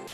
Ya,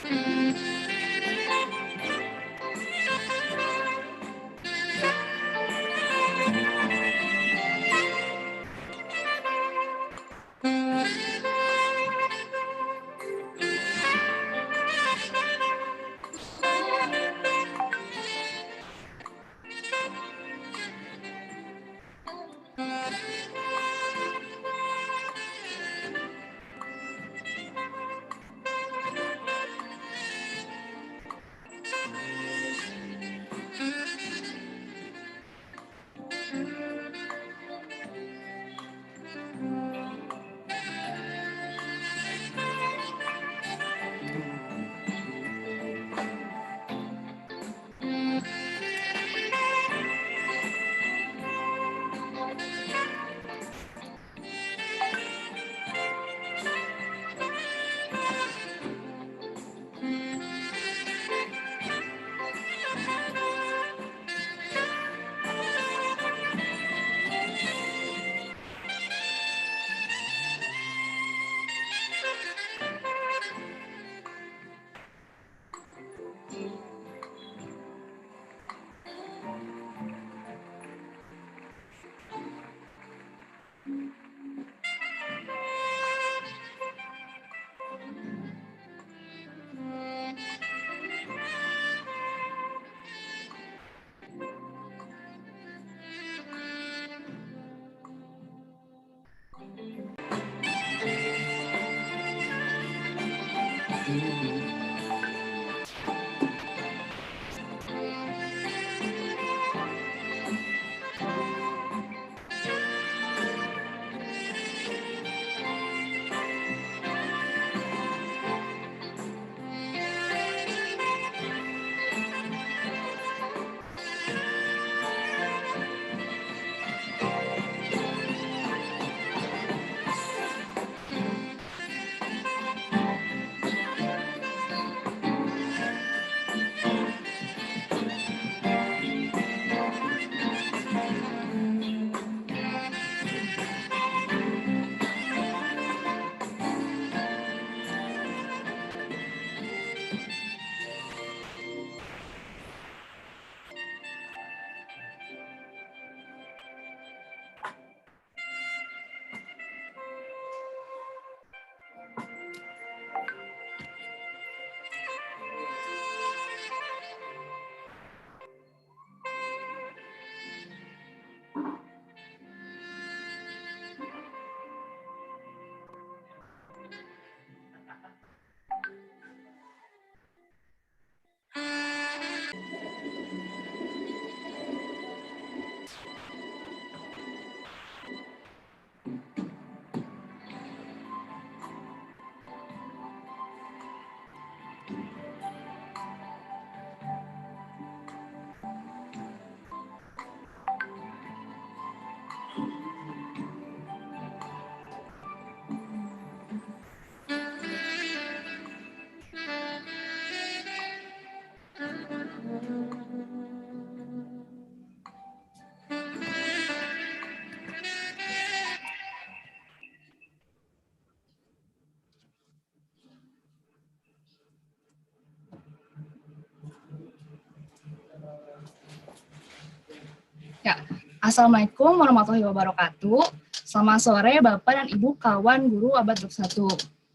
Assalamualaikum warahmatullahi wabarakatuh. Selamat sore Bapak dan Ibu kawan guru abad 21.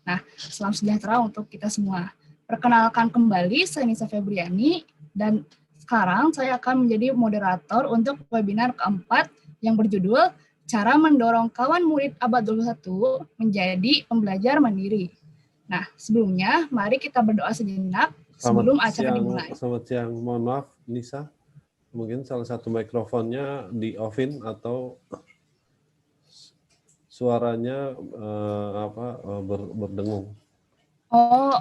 Nah, salam sejahtera untuk kita semua. Perkenalkan kembali, saya Nisa Febriani, dan sekarang saya akan menjadi moderator untuk webinar keempat yang berjudul Cara Mendorong Kawan Murid Abad 21 Menjadi Pembelajar Mandiri. Nah, sebelumnya mari kita berdoa sejenak sebelum acara dimulai. Selamat siang, mohon maaf Nisa. Mungkin salah satu mikrofonnya di off-in atau suaranya berdengung. Oh,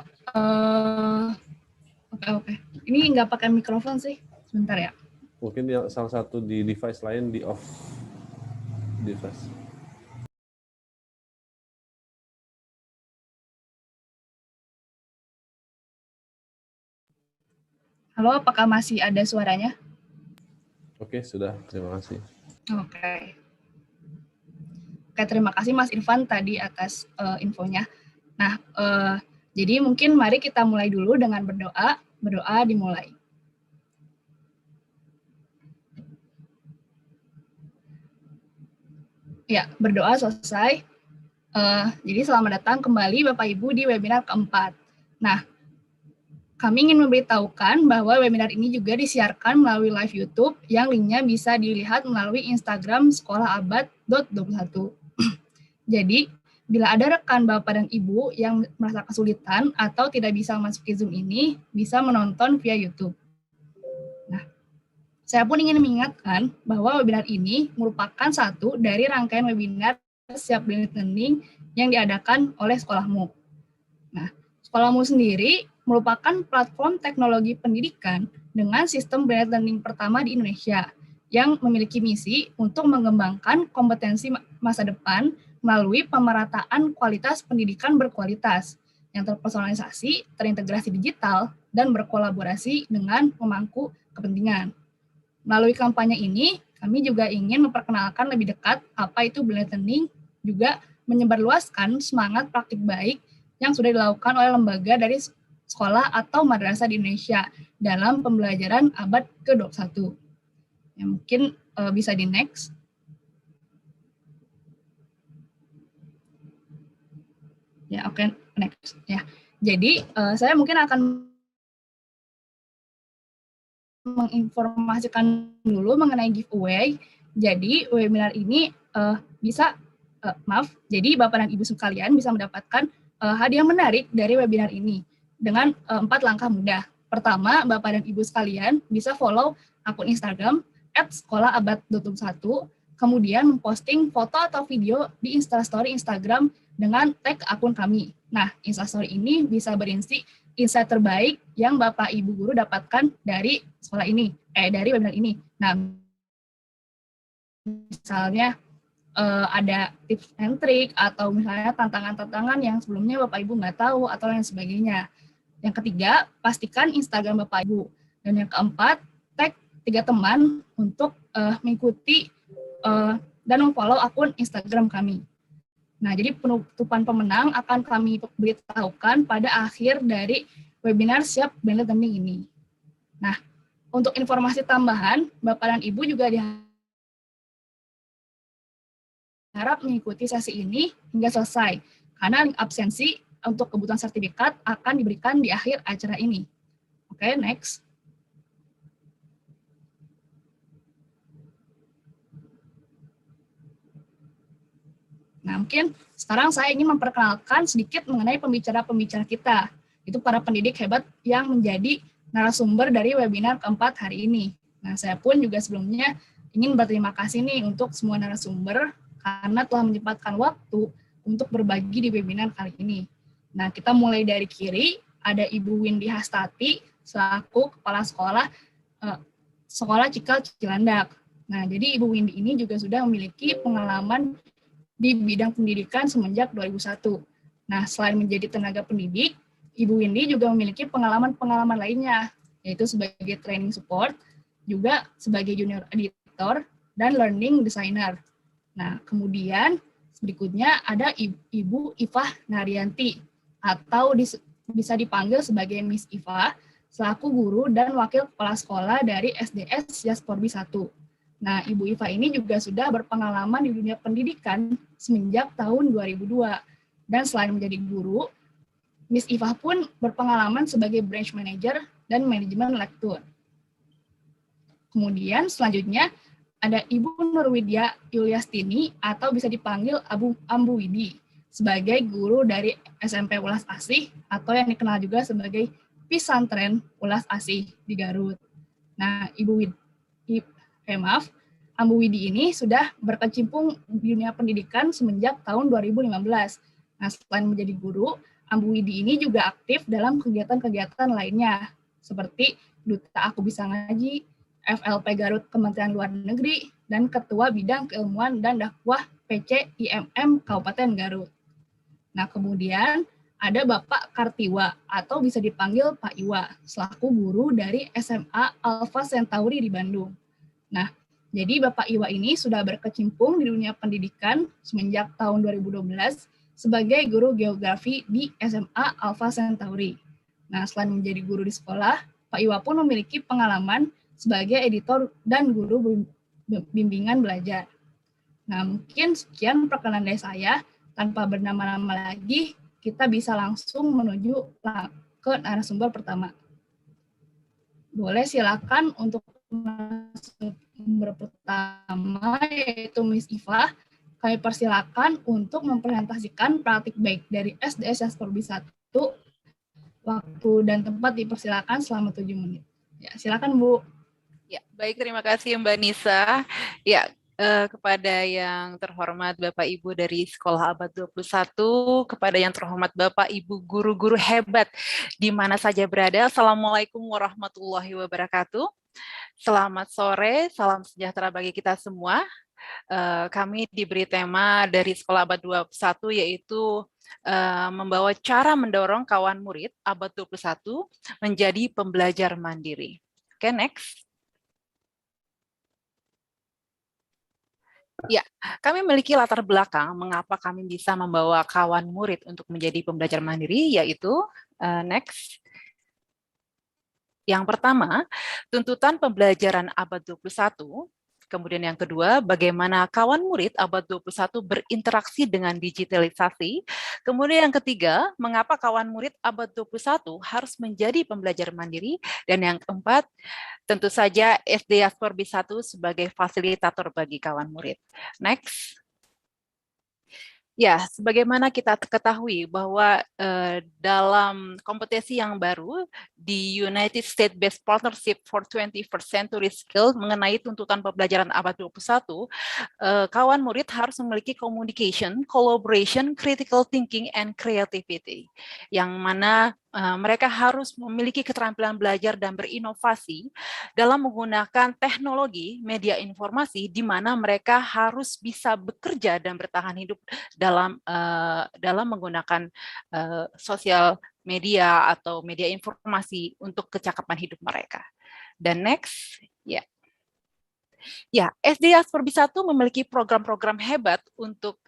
oke. Ini nggak pakai mikrofon sih, sebentar ya. Mungkin ya, salah satu di device lain di off device. Halo, apakah masih ada suaranya? Oke, sudah. Terima kasih. Oke, terima kasih Mas Irfan tadi atas infonya. Nah, Jadi mungkin mari kita mulai dulu dengan berdoa. Berdoa dimulai. Ya, berdoa selesai. Jadi selamat datang kembali Bapak Ibu di webinar keempat. Nah, kami ingin memberitahukan bahwa webinar ini juga disiarkan melalui live YouTube yang linknya bisa dilihat melalui Instagram sekolahabad.21. Jadi, bila ada rekan Bapak dan Ibu yang merasa kesulitan atau tidak bisa memasuki Zoom ini, bisa menonton via YouTube. Nah, saya pun ingin mengingatkan bahwa webinar ini merupakan satu dari rangkaian webinar Siap Blended Learning yang diadakan oleh sekolahmu. Nah, sekolahmu sendiri merupakan platform teknologi pendidikan dengan sistem blended learning pertama di Indonesia yang memiliki misi untuk mengembangkan kompetensi masa depan melalui pemerataan kualitas pendidikan berkualitas yang terpersonalisasi, terintegrasi digital, dan berkolaborasi dengan pemangku kepentingan. Melalui kampanye ini, kami juga ingin memperkenalkan lebih dekat apa itu blended learning, juga menyebarluaskan semangat praktik baik yang sudah dilakukan oleh lembaga dari sekolah atau madrasah di Indonesia dalam pembelajaran abad ke-21. Ya, mungkin bisa di next. Ya, oke, next. Ya, jadi saya mungkin akan menginformasikan dulu mengenai giveaway. Jadi webinar ini bisa, jadi Bapak dan Ibu sekalian bisa mendapatkan hadiah menarik dari webinar ini dengan 4 langkah mudah. Pertama, Bapak dan Ibu sekalian bisa follow akun Instagram @sekolahabad21, kemudian memposting foto atau video di Instastory Instagram dengan tag akun kami. Nah, Instastory ini bisa berisi insight terbaik yang Bapak Ibu guru dapatkan dari sekolah ini, dari webinar ini. Nah, misalnya ada tips and trick atau misalnya tantangan-tantangan yang sebelumnya Bapak Ibu nggak tahu atau lain sebagainya. Yang ketiga, pastikan Instagram Bapak Ibu. Dan yang keempat, tag 3 teman untuk mengikuti dan memfollow akun Instagram kami. Nah, jadi penutupan pemenang akan kami beritahukan pada akhir dari webinar Siap Blended Learning ini. Nah, untuk informasi tambahan, Bapak dan Ibu juga diharap mengikuti sesi ini hingga selesai, karena link absensi untuk kebutuhan sertifikat akan diberikan di akhir acara ini. Oke, next. Nah, mungkin sekarang saya ingin memperkenalkan sedikit mengenai pembicara-pembicara kita. Itu para pendidik hebat yang menjadi narasumber dari webinar keempat hari ini. Nah, saya pun juga sebelumnya ingin berterima kasih nih untuk semua narasumber karena telah menyempatkan waktu untuk berbagi di webinar kali ini. Nah, kita mulai dari kiri, ada Ibu Windy Hastati, selaku Kepala Sekolah Cikal Cilandak. Nah, jadi Ibu Windy ini juga sudah memiliki pengalaman di bidang pendidikan semenjak 2001. Nah, selain menjadi tenaga pendidik, Ibu Windy juga memiliki pengalaman-pengalaman lainnya, yaitu sebagai training support, juga sebagai junior editor, dan learning designer. Nah, kemudian berikutnya ada Ibu Ifah Naryanti, atau bisa dipanggil sebagai Miss Ifah, selaku guru dan wakil kepala sekolah dari SDS Yasporbi 1. Nah, Ibu Iva ini juga sudah berpengalaman di dunia pendidikan semenjak tahun 2002. Dan selain menjadi guru, Miss Iva pun berpengalaman sebagai branch manager dan manajemen lektur. Kemudian selanjutnya ada Ibu Nurwidya Yuliastini atau bisa dipanggil Ambu Widi sebagai guru dari SMP Ulas Asih atau yang dikenal juga sebagai Pesantren Ulas Asih di Garut. Nah, Ambu Widi ini sudah berkecimpung di dunia pendidikan semenjak tahun 2015. Nah, selain menjadi guru, Ambu Widi ini juga aktif dalam kegiatan-kegiatan lainnya, seperti Duta Aku Bisa Ngaji, FLP Garut Kementerian Luar Negeri, dan Ketua Bidang Keilmuan dan Dakwah PC IMM Kabupaten Garut. Nah, kemudian ada Bapak Kartiwa, atau bisa dipanggil Pak Iwa, selaku guru dari SMA Alpha Centauri di Bandung. Nah, jadi Bapak Iwa ini sudah berkecimpung di dunia pendidikan semenjak tahun 2012, sebagai guru geografi di SMA Alpha Centauri. Nah, selain menjadi guru di sekolah, Pak Iwa pun memiliki pengalaman sebagai editor dan guru bimbingan belajar. Nah, mungkin sekian perkenalan dari saya. Tanpa bernama-nama lagi, kita bisa langsung menuju ke narasumber pertama. Boleh silakan untuk narasumber pertama, yaitu Miss Iva. Kami persilakan untuk mempresentasikan praktik baik dari SDS Yaskorbi 1. Waktu dan tempat dipersilakan selama 7 menit. Ya, silakan Bu. Ya, baik, terima kasih Mbak Nisa. Ya, kepada yang terhormat Bapak Ibu dari Sekolah Abad 21, kepada yang terhormat Bapak Ibu guru-guru hebat di mana saja berada, Assalamualaikum warahmatullahi wabarakatuh. Selamat sore, salam sejahtera bagi kita semua. Kami diberi tema dari Sekolah Abad 21 yaitu membawa cara mendorong kawan murid Abad 21 menjadi pembelajar mandiri. Oke, next. Ya, kami memiliki latar belakang mengapa kami bisa membawa kawan murid untuk menjadi pembelajar mandiri, yaitu next. Yang pertama, tuntutan pembelajaran abad 21. Kemudian yang kedua, bagaimana kawan murid abad 21 berinteraksi dengan digitalisasi. Kemudian yang ketiga, mengapa kawan murid abad 21 harus menjadi pembelajar mandiri. Dan yang keempat, tentu saja SD Yaskorbi 1 sebagai fasilitator bagi kawan murid. Next. Ya, sebagaimana kita ketahui bahwa dalam kompetisi yang baru di United States Based Partnership for 21st Century Skills mengenai tuntutan pembelajaran abad 21, kawan murid harus memiliki communication, collaboration, critical thinking, and creativity, yang mana mereka harus memiliki keterampilan belajar dan berinovasi dalam menggunakan teknologi media informasi, di mana mereka harus bisa bekerja dan bertahan hidup dalam menggunakan sosial media atau media informasi untuk kecakapan hidup mereka. Dan next, ya. Ya, SD Yaskorbi 1 memiliki program-program hebat untuk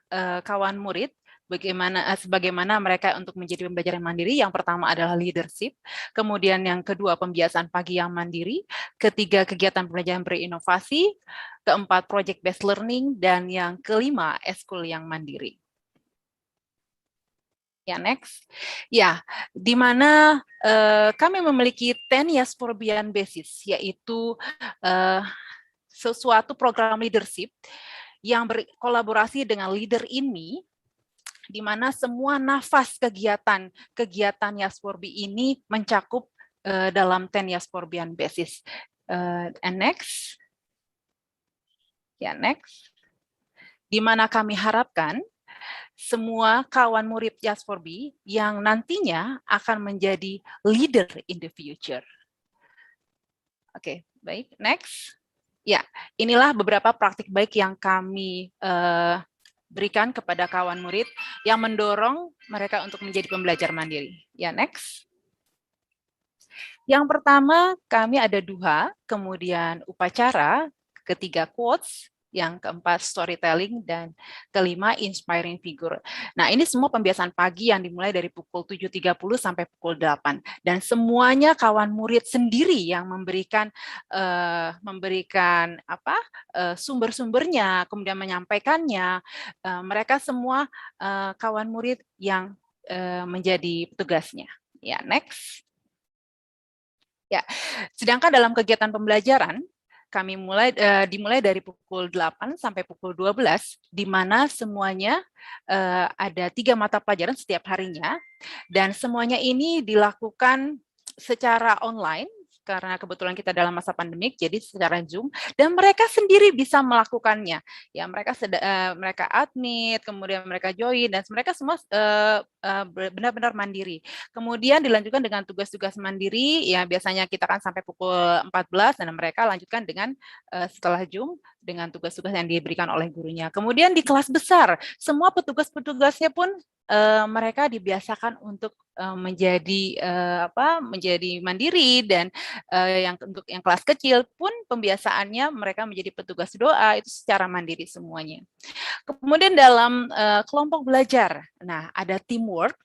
kawan murid. Sebagaimana mereka untuk menjadi pembelajaran mandiri. Yang pertama adalah leadership, kemudian yang kedua pembiasaan pagi yang mandiri, ketiga kegiatan pembelajaran berinovasi, keempat project based learning, dan yang kelima eskul yang mandiri. Ya, next. Ya, di mana kami memiliki 10 Yaskorbian basis, yaitu sesuatu program leadership yang berkolaborasi dengan Leader in Me, di mana semua nafas kegiatan Yaskorbi ini mencakup dalam 10 Yaskorbian basis. And next. Ya, next. Di mana kami harapkan semua kawan murid Yaskorbi yang nantinya akan menjadi leader in the future. Oke, baik. Next. Ya, inilah beberapa praktik baik yang kami berikan kepada kawan murid yang mendorong mereka untuk menjadi pembelajar mandiri. Ya, next. Yang pertama, kami ada duha, kemudian upacara, ketiga quotes, yang keempat storytelling, dan kelima inspiring figure. Nah, ini semua pembiasaan pagi yang dimulai dari pukul 7.30 sampai pukul 8. Dan semuanya kawan murid sendiri yang memberikan sumber-sumbernya, kemudian menyampaikannya. Mereka semua kawan murid yang menjadi petugasnya. Ya, next. Ya, sedangkan dalam kegiatan pembelajaran, kami dimulai dari pukul 8 sampai pukul 12, di mana semuanya ada 3 mata pelajaran setiap harinya, dan semuanya ini dilakukan secara online, karena kebetulan kita dalam masa pandemik, jadi secara Zoom, dan mereka sendiri bisa melakukannya. Ya, mereka admit, kemudian mereka join, dan mereka semua benar-benar mandiri. Kemudian dilanjutkan dengan tugas-tugas mandiri, ya biasanya kita kan sampai pukul 14, dan mereka lanjutkan dengan setelah Zoom dengan tugas-tugas yang diberikan oleh gurunya. Kemudian di kelas besar, semua petugas-petugasnya pun mereka dibiasakan untuk menjadi mandiri, dan untuk yang kelas kecil pun pembiasaannya mereka menjadi petugas doa itu secara mandiri semuanya. Kemudian dalam kelompok belajar, nah ada teamwork,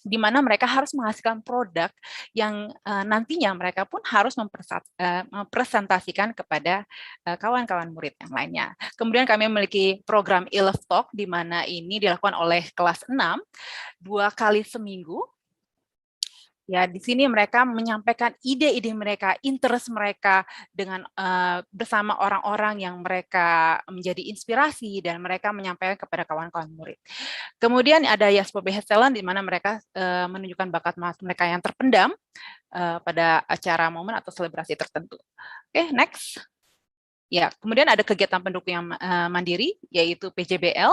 di mana mereka harus menghasilkan produk yang nantinya mereka pun harus mempresentasikan kepada kawan-kawan murid yang lainnya. Kemudian kami memiliki program ILF Talk, di mana ini dilakukan oleh kelas 6, 2 kali seminggu. Ya, di sini mereka menyampaikan ide-ide mereka, interest mereka dengan bersama orang-orang yang mereka menjadi inspirasi, dan mereka menyampaikan kepada kawan-kawan murid. Kemudian ada Yaspo Behestelan, di mana mereka menunjukkan bakat mereka yang terpendam pada acara momen atau selebrasi tertentu. Oke, next. Ya, kemudian ada kegiatan pendukung yang mandiri, yaitu PJBL,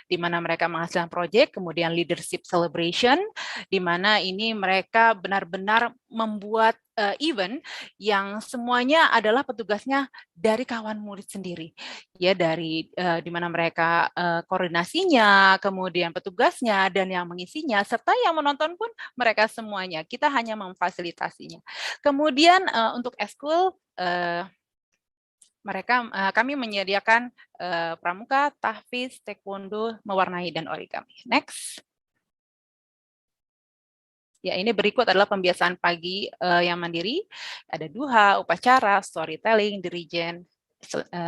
di mana mereka menghasilkan proyek, kemudian leadership celebration, di mana ini mereka benar-benar membuat event yang semuanya adalah petugasnya dari kawan murid sendiri, ya, dari di mana mereka koordinasinya, kemudian petugasnya, dan yang mengisinya, serta yang menonton pun mereka semuanya. Kita hanya memfasilitasinya. Kemudian untuk eskul, kami menyediakan pramuka, tahfiz, taekwondo, mewarnai, dan origami. Next. Ya, ini berikut adalah pembiasaan pagi yang mandiri. Ada duha, upacara, storytelling, dirijen,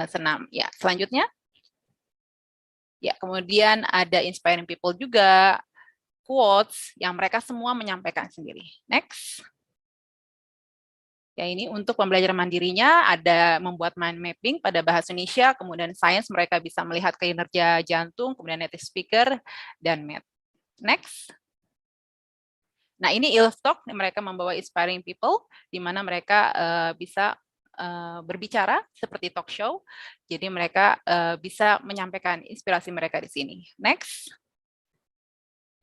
senam. Ya, selanjutnya. Ya, kemudian ada inspiring people juga, quotes yang mereka semua menyampaikan sendiri. Next. Ya, ini untuk pembelajaran mandirinya ada membuat mind mapping pada bahasa Indonesia, kemudian sains mereka bisa melihat kinerja jantung, kemudian native speaker, dan math. Next. Nah, ini ILF Talk, mereka membawa inspiring people, di mana mereka bisa berbicara seperti talk show, jadi mereka bisa menyampaikan inspirasi mereka di sini. Next.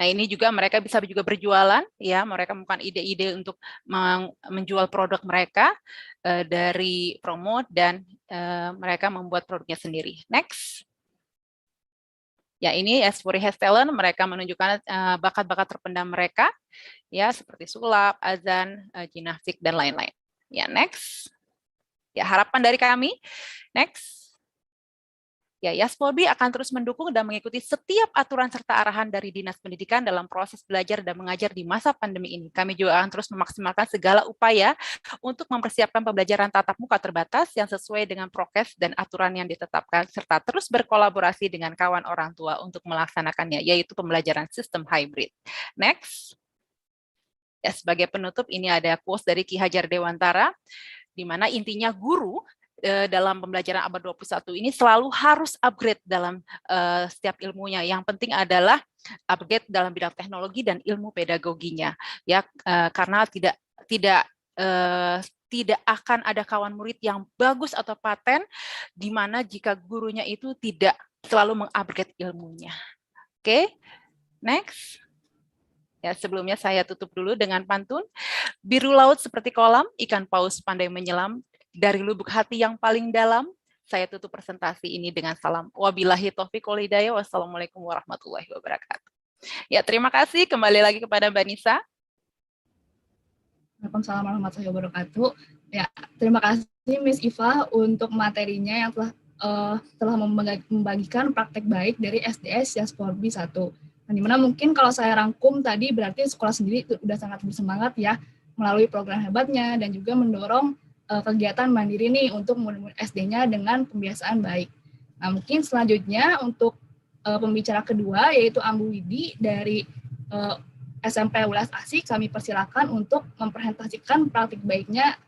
Nah, ini juga mereka bisa juga berjualan, ya, mereka melakukan ide-ide untuk menjual produk mereka dari promote, dan mereka membuat produknya sendiri. Next. Ya, ini Espori Hestelen, mereka menunjukkan bakat-bakat terpendam mereka, ya, seperti sulap, azan, gimnastik, dan lain-lain. Ya, next. Ya, harapan dari kami. Next. Ya, Yaspodi akan terus mendukung dan mengikuti setiap aturan serta arahan dari Dinas Pendidikan dalam proses belajar dan mengajar di masa pandemi ini. Kami juga akan terus memaksimalkan segala upaya untuk mempersiapkan pembelajaran tatap muka terbatas yang sesuai dengan prokes dan aturan yang ditetapkan, serta terus berkolaborasi dengan kawan orang tua untuk melaksanakannya, yaitu pembelajaran sistem hybrid. Next. Ya, sebagai penutup, ini ada quotes dari Ki Hajar Dewantara, di mana intinya guru dalam pembelajaran abad 21 ini selalu harus upgrade dalam setiap ilmunya. Yang penting adalah upgrade dalam bidang teknologi dan ilmu pedagoginya, ya, karena tidak akan ada kawan murid yang bagus atau paten di mana jika gurunya itu tidak selalu mengupgrade ilmunya. Oke, next. Ya, sebelumnya saya tutup dulu dengan pantun. Biru laut seperti kolam, ikan paus pandai menyelam. Dari lubuk hati yang paling dalam, saya tutup presentasi ini dengan salam. Wabillahi taufiq wal hidayah. Wassalamualaikum warahmatullahi wabarakatuh. Ya, terima kasih. Kembali lagi kepada Mbak Nisa. Waalaikumsalam warahmatullahi wabarakatuh. Ya, terima kasih Miss Iva untuk materinya yang telah membagikan praktek baik dari SDS Yasporbi 1. Nah, dimana mungkin kalau saya rangkum tadi berarti sekolah sendiri sudah sangat bersemangat ya melalui program hebatnya dan juga mendorong kegiatan mandiri nih untuk murid-murid SD-nya dengan pembiasaan baik. Nah, mungkin selanjutnya untuk pembicara kedua yaitu Ambu Widi dari SMP Ulas Asih, kami persilakan untuk mempresentasikan praktik baiknya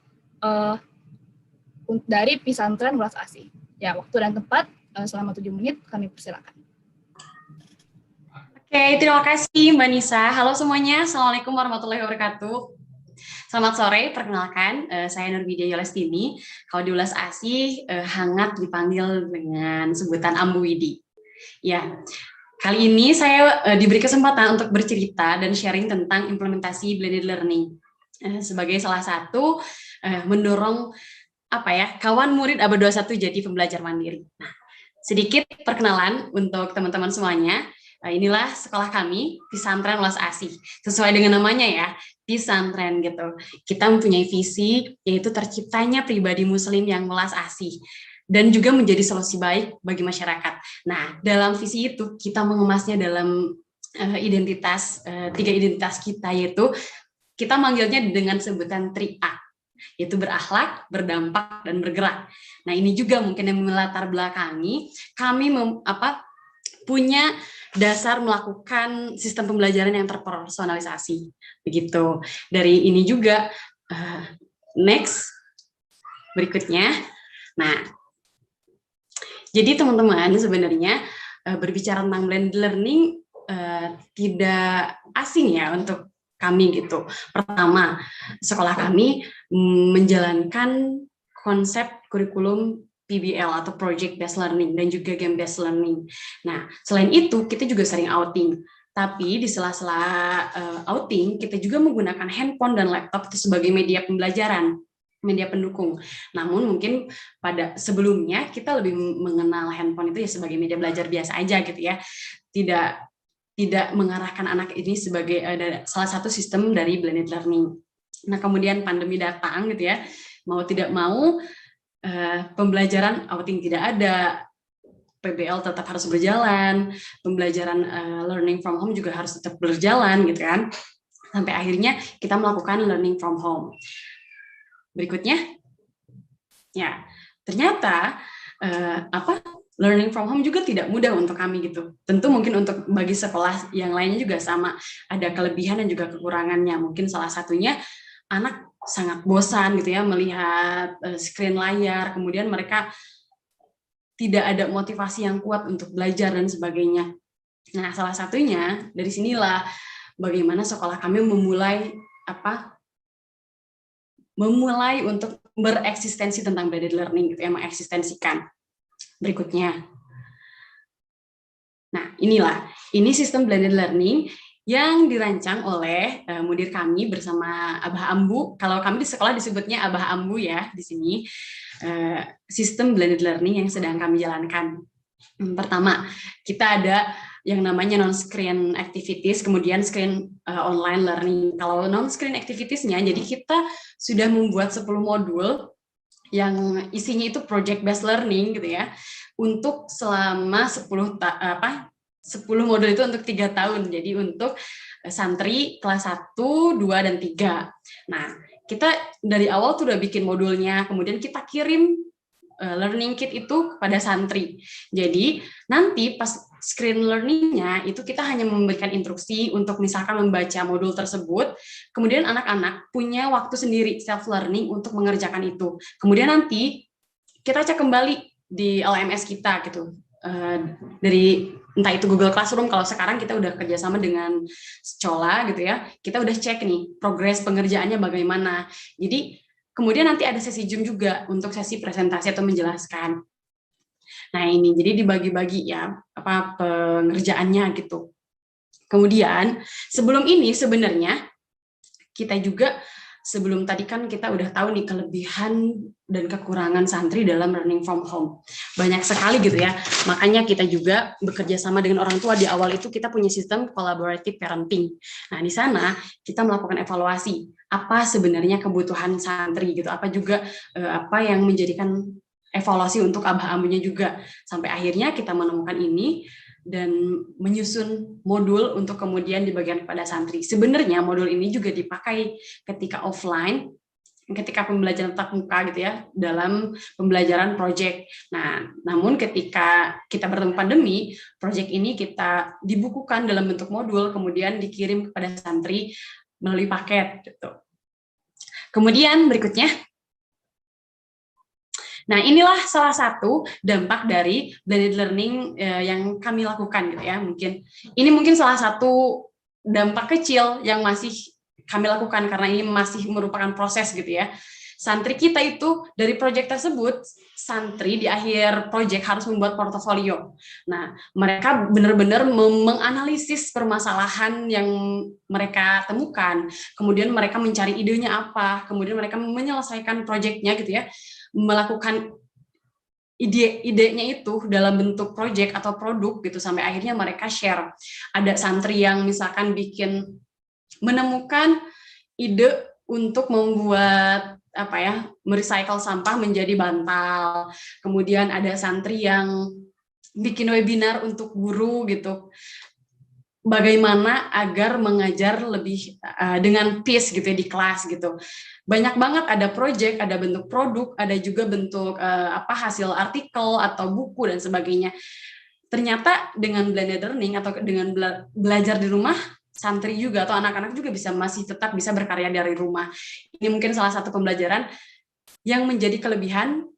dari pesantren Ulas Asih. Ya, waktu dan tempat selama 7 menit kami persilakan. Oke, terima kasih Mbak Nisa. Halo semuanya, Assalamualaikum warahmatullahi wabarakatuh. Selamat sore, perkenalkan, saya Nurbidia Yolestini. Kalau di Ulas Asih, hangat dipanggil dengan sebutan Ambu Widi. Ya, kali ini saya diberi kesempatan untuk bercerita dan sharing tentang implementasi blended learning. Sebagai salah satu mendorong kawan murid Abad 21 jadi pembelajar mandiri. Nah, sedikit perkenalan untuk teman-teman semuanya. Inilah sekolah kami, Pesantren Welas Asih. Sesuai dengan namanya ya, pesantren gitu. Kita mempunyai visi, yaitu terciptanya pribadi muslim yang welas asih, dan juga menjadi solusi baik bagi masyarakat. Nah, dalam visi itu, kita mengemasnya dalam identitas, 3 identitas kita, yaitu kita manggilnya dengan sebutan 3A, yaitu berakhlak, berdampak, dan bergerak. Nah, ini juga mungkin yang melatar belakangi kami punya dasar melakukan sistem pembelajaran yang terpersonalisasi. Begitu. Dari ini juga, next, berikutnya. Nah, jadi teman-teman sebenarnya berbicara tentang blended learning tidak asing ya untuk kami gitu. Pertama, sekolah kami menjalankan konsep kurikulum PBL atau Project Based Learning dan juga Game Based Learning. Nah, selain itu kita juga sering outing. Tapi di sela-sela outing kita juga menggunakan handphone dan laptop itu sebagai media pembelajaran, media pendukung. Namun mungkin pada sebelumnya kita lebih mengenal handphone itu ya sebagai media belajar biasa aja gitu ya. Tidak mengarahkan anak ini sebagai salah satu sistem dari blended learning. Nah, kemudian pandemi datang gitu ya. Mau tidak mau pembelajaran outing tidak ada, PBL tetap harus berjalan, pembelajaran learning from home juga harus tetap berjalan gitu kan. Sampai akhirnya kita melakukan learning from home. Berikutnya, ya ternyata learning from home juga tidak mudah untuk kami gitu. Tentu mungkin untuk bagi sekolah yang lainnya juga sama, ada kelebihan dan juga kekurangannya. Mungkin salah satunya anak sangat bosan gitu ya melihat screen layar, kemudian mereka tidak ada motivasi yang kuat untuk belajar dan sebagainya. Nah, salah satunya dari sinilah bagaimana sekolah kami memulai untuk bereksistensi tentang blended learning gitu ya, mengeksistensikan. Berikutnya. Nah, ini sistem blended learning yang dirancang oleh mudir kami bersama Abah Ambu. Kalau kami di sekolah disebutnya Abah Ambu ya di sini. Sistem blended learning yang sedang kami jalankan. Pertama, kita ada yang namanya non-screen activities, kemudian screen online learning. Kalau non-screen activities-nya, jadi kita sudah membuat 10 modul yang isinya itu project based learning gitu ya, untuk selama 10 modul itu untuk 3 tahun. Jadi untuk santri kelas 1, 2, dan 3. Nah, kita dari awal tuh udah bikin modulnya, kemudian kita kirim learning kit itu kepada santri. Jadi nanti pas screen learning-nya itu kita hanya memberikan instruksi untuk misalkan membaca modul tersebut, kemudian anak-anak punya waktu sendiri self learning untuk mengerjakan itu. Kemudian nanti kita cek kembali di LMS kita gitu, dari entah itu Google Classroom, kalau sekarang kita udah kerjasama dengan Sekolah gitu ya, kita udah cek nih progres pengerjaannya bagaimana. Jadi kemudian nanti ada sesi Zoom juga untuk sesi presentasi atau menjelaskan. Nah, ini jadi dibagi-bagi ya pengerjaannya gitu. Kemudian sebelum ini sebenarnya kita juga sebelum tadi kan kita udah tahu nih kelebihan dan kekurangan santri dalam learning from home. Banyak sekali gitu ya. Makanya kita juga bekerja sama dengan orang tua. Di awal itu kita punya sistem collaborative parenting. Nah, di sana kita melakukan evaluasi apa sebenarnya kebutuhan santri gitu. Apa juga apa yang menjadikan evaluasi untuk abah-ambunya juga. Sampai akhirnya kita menemukan ini dan menyusun modul untuk kemudian dibagikan kepada santri. Sebenarnya modul ini juga dipakai ketika offline, ketika pembelajaran tatap muka gitu ya, dalam pembelajaran project. Nah, namun ketika kita bertemu pandemi, project ini kita dibukukan dalam bentuk modul, kemudian dikirim kepada santri melalui paket gitu. Kemudian berikutnya, nah, inilah salah satu dampak dari blended learning yang kami lakukan gitu ya. Mungkin salah satu dampak kecil yang masih kami lakukan karena ini masih merupakan proses gitu ya. Santri kita itu dari proyek tersebut, santri di akhir proyek harus membuat portofolio. Nah, mereka benar-benar menganalisis permasalahan yang mereka temukan, kemudian mereka mencari idenya apa, kemudian mereka menyelesaikan proyeknya gitu ya. melakukan ide-idenya itu dalam bentuk project atau produk gitu, sampai akhirnya mereka share. Ada santri yang misalkan menemukan ide untuk membuat merecycle sampah menjadi bantal. Kemudian ada santri yang bikin webinar untuk guru gitu, bagaimana agar mengajar lebih dengan peace gitu ya di kelas gitu. Banyak banget, ada project, ada bentuk produk, ada juga bentuk hasil artikel atau buku dan sebagainya. Ternyata dengan blended learning atau dengan belajar di rumah, santri juga atau anak-anak juga masih tetap bisa berkarya dari rumah. Ini mungkin salah satu pembelajaran yang menjadi kelebihan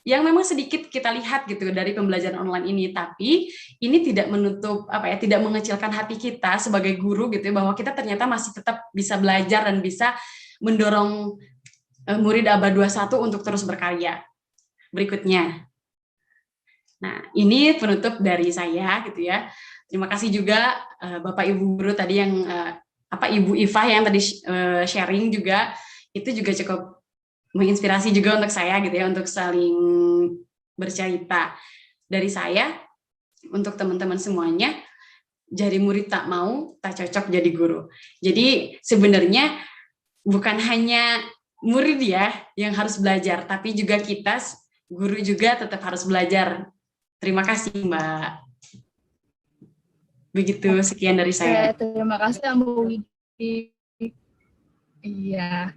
yang memang sedikit kita lihat gitu dari pembelajaran online ini, tapi ini tidak menutup tidak mengecilkan hati kita sebagai guru gitu ya, bahwa kita ternyata masih tetap bisa belajar dan bisa mendorong murid abad 21 untuk terus berkarya. Berikutnya. Nah, ini penutup dari saya gitu ya. Terima kasih juga Bapak Ibu guru tadi yang Ibu Iva yang tadi sharing juga, itu juga cukup menginspirasi juga untuk saya gitu ya, untuk saling bercerita. Dari saya untuk teman-teman semuanya, jadi murid tak mau, tak cocok jadi guru. Jadi sebenarnya bukan hanya murid ya yang harus belajar, tapi juga kita guru juga tetap harus belajar. Terima kasih Mbak. Begitu, sekian dari saya. Terima kasih Ambu Widi. Iya.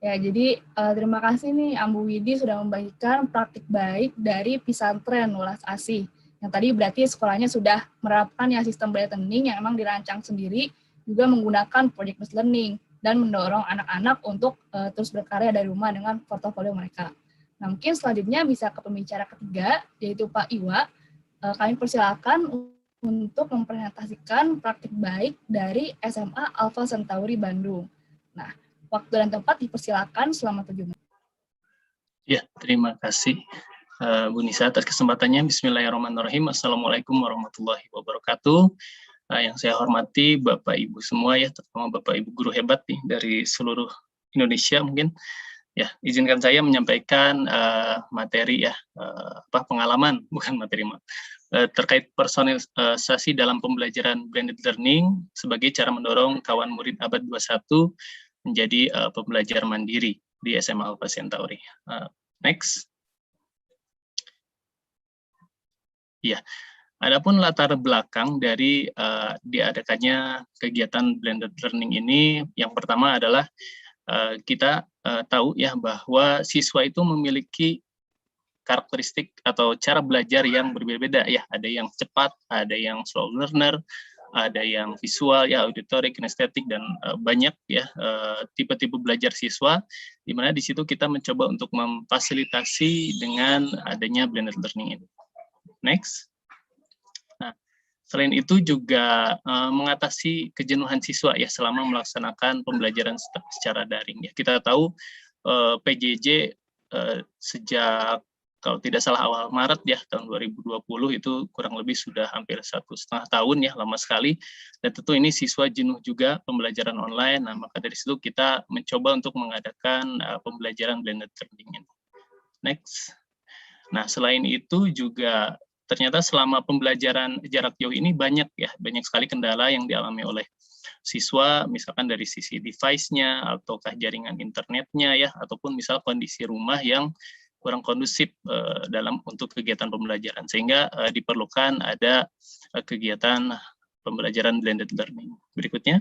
Ya, jadi terima kasih nih Ambu Widi sudah membagikan praktik baik dari Pesantren Welas Asih. Yang tadi berarti sekolahnya sudah menerapkan ya sistem blended learning yang memang dirancang sendiri, juga menggunakan project-based learning dan mendorong anak-anak untuk terus berkarya dari rumah dengan portofolio mereka. Nah, mungkin selanjutnya bisa ke pembicara ketiga, yaitu Pak Iwa. Kami persilakan untuk mempresentasikan praktik baik dari SMA Alpha Centauri Bandung. Nah, waktu dan tempat dipersilakan selama 7 menit. Ya, terima kasih Bu Nisa atas kesempatannya. Bismillahirrahmanirrahim. Assalamualaikum warahmatullahi wabarakatuh. Yang saya hormati Bapak Ibu semua ya, terutama Bapak Ibu guru hebat nih dari seluruh Indonesia mungkin. Ya, izinkan saya menyampaikan materi ya, pengalaman bukan materi terkait personalisasi dalam pembelajaran blended learning sebagai cara mendorong kawan murid abad 21 menjadi pembelajar mandiri di SMA Alpha Centauri. Next. Ya, adapun latar belakang dari diadakannya kegiatan blended learning ini, yang pertama adalah kita tahu ya bahwa siswa itu memiliki karakteristik atau cara belajar yang berbeda-beda ya. Ada yang cepat, ada yang slow learner, ada yang visual ya, auditory, kinestetik, dan banyak ya tipe-tipe belajar siswa, di mana di situ kita mencoba untuk memfasilitasi dengan adanya blended learning ini. Next. Nah, selain itu juga mengatasi kejenuhan siswa ya selama melaksanakan pembelajaran secara daring ya. Kita tahu PJJ sejak kalau tidak salah awal Maret ya tahun 2020 itu kurang lebih sudah hampir 1,5 tahun ya, lama sekali, dan tentu ini siswa jenuh juga pembelajaran online. Nah, maka dari situ kita mencoba untuk mengadakan pembelajaran blended learning. Next. Nah, selain itu juga ternyata selama pembelajaran jarak jauh ini banyak sekali kendala yang dialami oleh siswa, misalkan dari sisi device-nya ataukah jaringan internetnya ya, ataupun misal kondisi rumah yang kurang kondusif untuk kegiatan pembelajaran, sehingga diperlukan ada kegiatan pembelajaran blended learning. Berikutnya.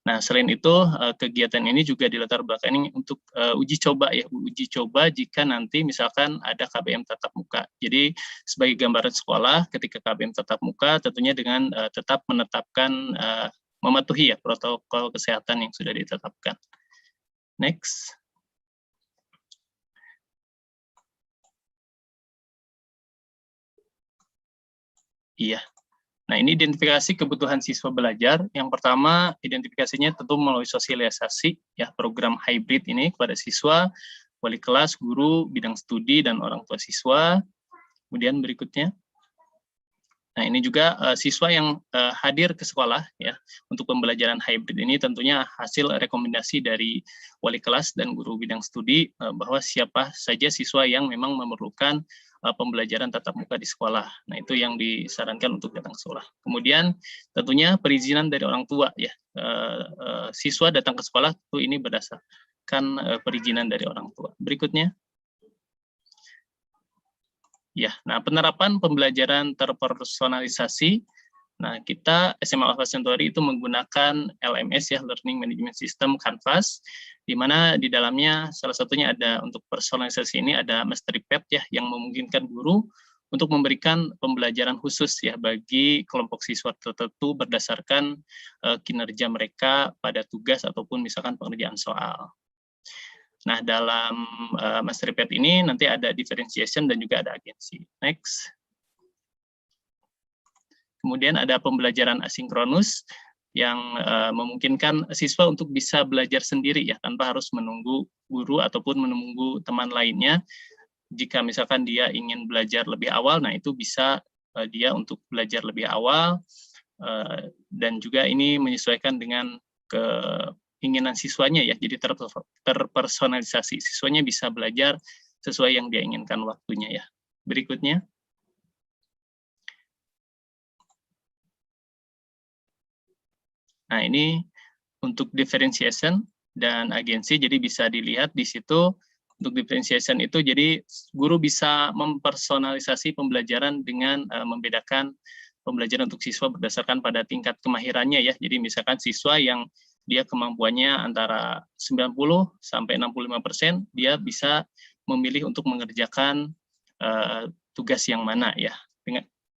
Nah, selain itu kegiatan ini juga dilatar belakangi untuk uji coba ya, uji coba jika nanti misalkan ada KBM tatap muka. Jadi sebagai gambaran sekolah ketika KBM tatap muka tentunya dengan tetap menetapkan mematuhi ya protokol kesehatan yang sudah ditetapkan. Next. Iya. Nah, ini identifikasi kebutuhan siswa belajar. Yang pertama, identifikasinya tentu melalui sosialisasi, ya, program hybrid ini kepada siswa, wali kelas, guru, bidang studi, dan orang tua siswa. Kemudian berikutnya. Nah, ini juga siswa yang hadir ke sekolah ya untuk pembelajaran hybrid ini tentunya hasil rekomendasi dari wali kelas dan guru bidang studi bahwa siapa saja siswa yang memang memerlukan pembelajaran tatap muka di sekolah. Nah, itu yang disarankan untuk datang ke sekolah. Kemudian tentunya perizinan dari orang tua ya. Siswa datang ke sekolah itu ini berdasarkan perizinan dari orang tua. Berikutnya. Ya, nah penerapan pembelajaran terpersonalisasi. Nah, kita SMA Alpha Centauri itu menggunakan LMS ya, Learning Management System Canvas, di mana di dalamnya salah satunya ada untuk personalisasi ini ada mastery path ya yang memungkinkan guru untuk memberikan pembelajaran khusus ya bagi kelompok siswa tertentu berdasarkan kinerja mereka pada tugas ataupun misalkan pengerjaan soal. Nah, dalam mastery path ini nanti ada differentiation dan juga ada agensi. Next. Kemudian ada pembelajaran asinkronus yang memungkinkan siswa untuk bisa belajar sendiri ya tanpa harus menunggu guru ataupun menunggu teman lainnya. Jika misalkan dia ingin belajar lebih awal, nah itu bisa dia untuk belajar lebih awal dan juga ini menyesuaikan dengan keinginan siswanya ya, jadi terpersonalisasi. Siswanya bisa belajar sesuai yang dia inginkan waktunya ya. Berikutnya. Nah, ini untuk differentiation dan agensi, jadi bisa dilihat di situ untuk differentiation itu, jadi guru bisa mempersonalisasi pembelajaran dengan membedakan pembelajaran untuk siswa berdasarkan pada tingkat kemahirannya ya. Jadi misalkan siswa yang dia kemampuannya antara 90 sampai 65%, dia bisa memilih untuk mengerjakan tugas yang mana ya.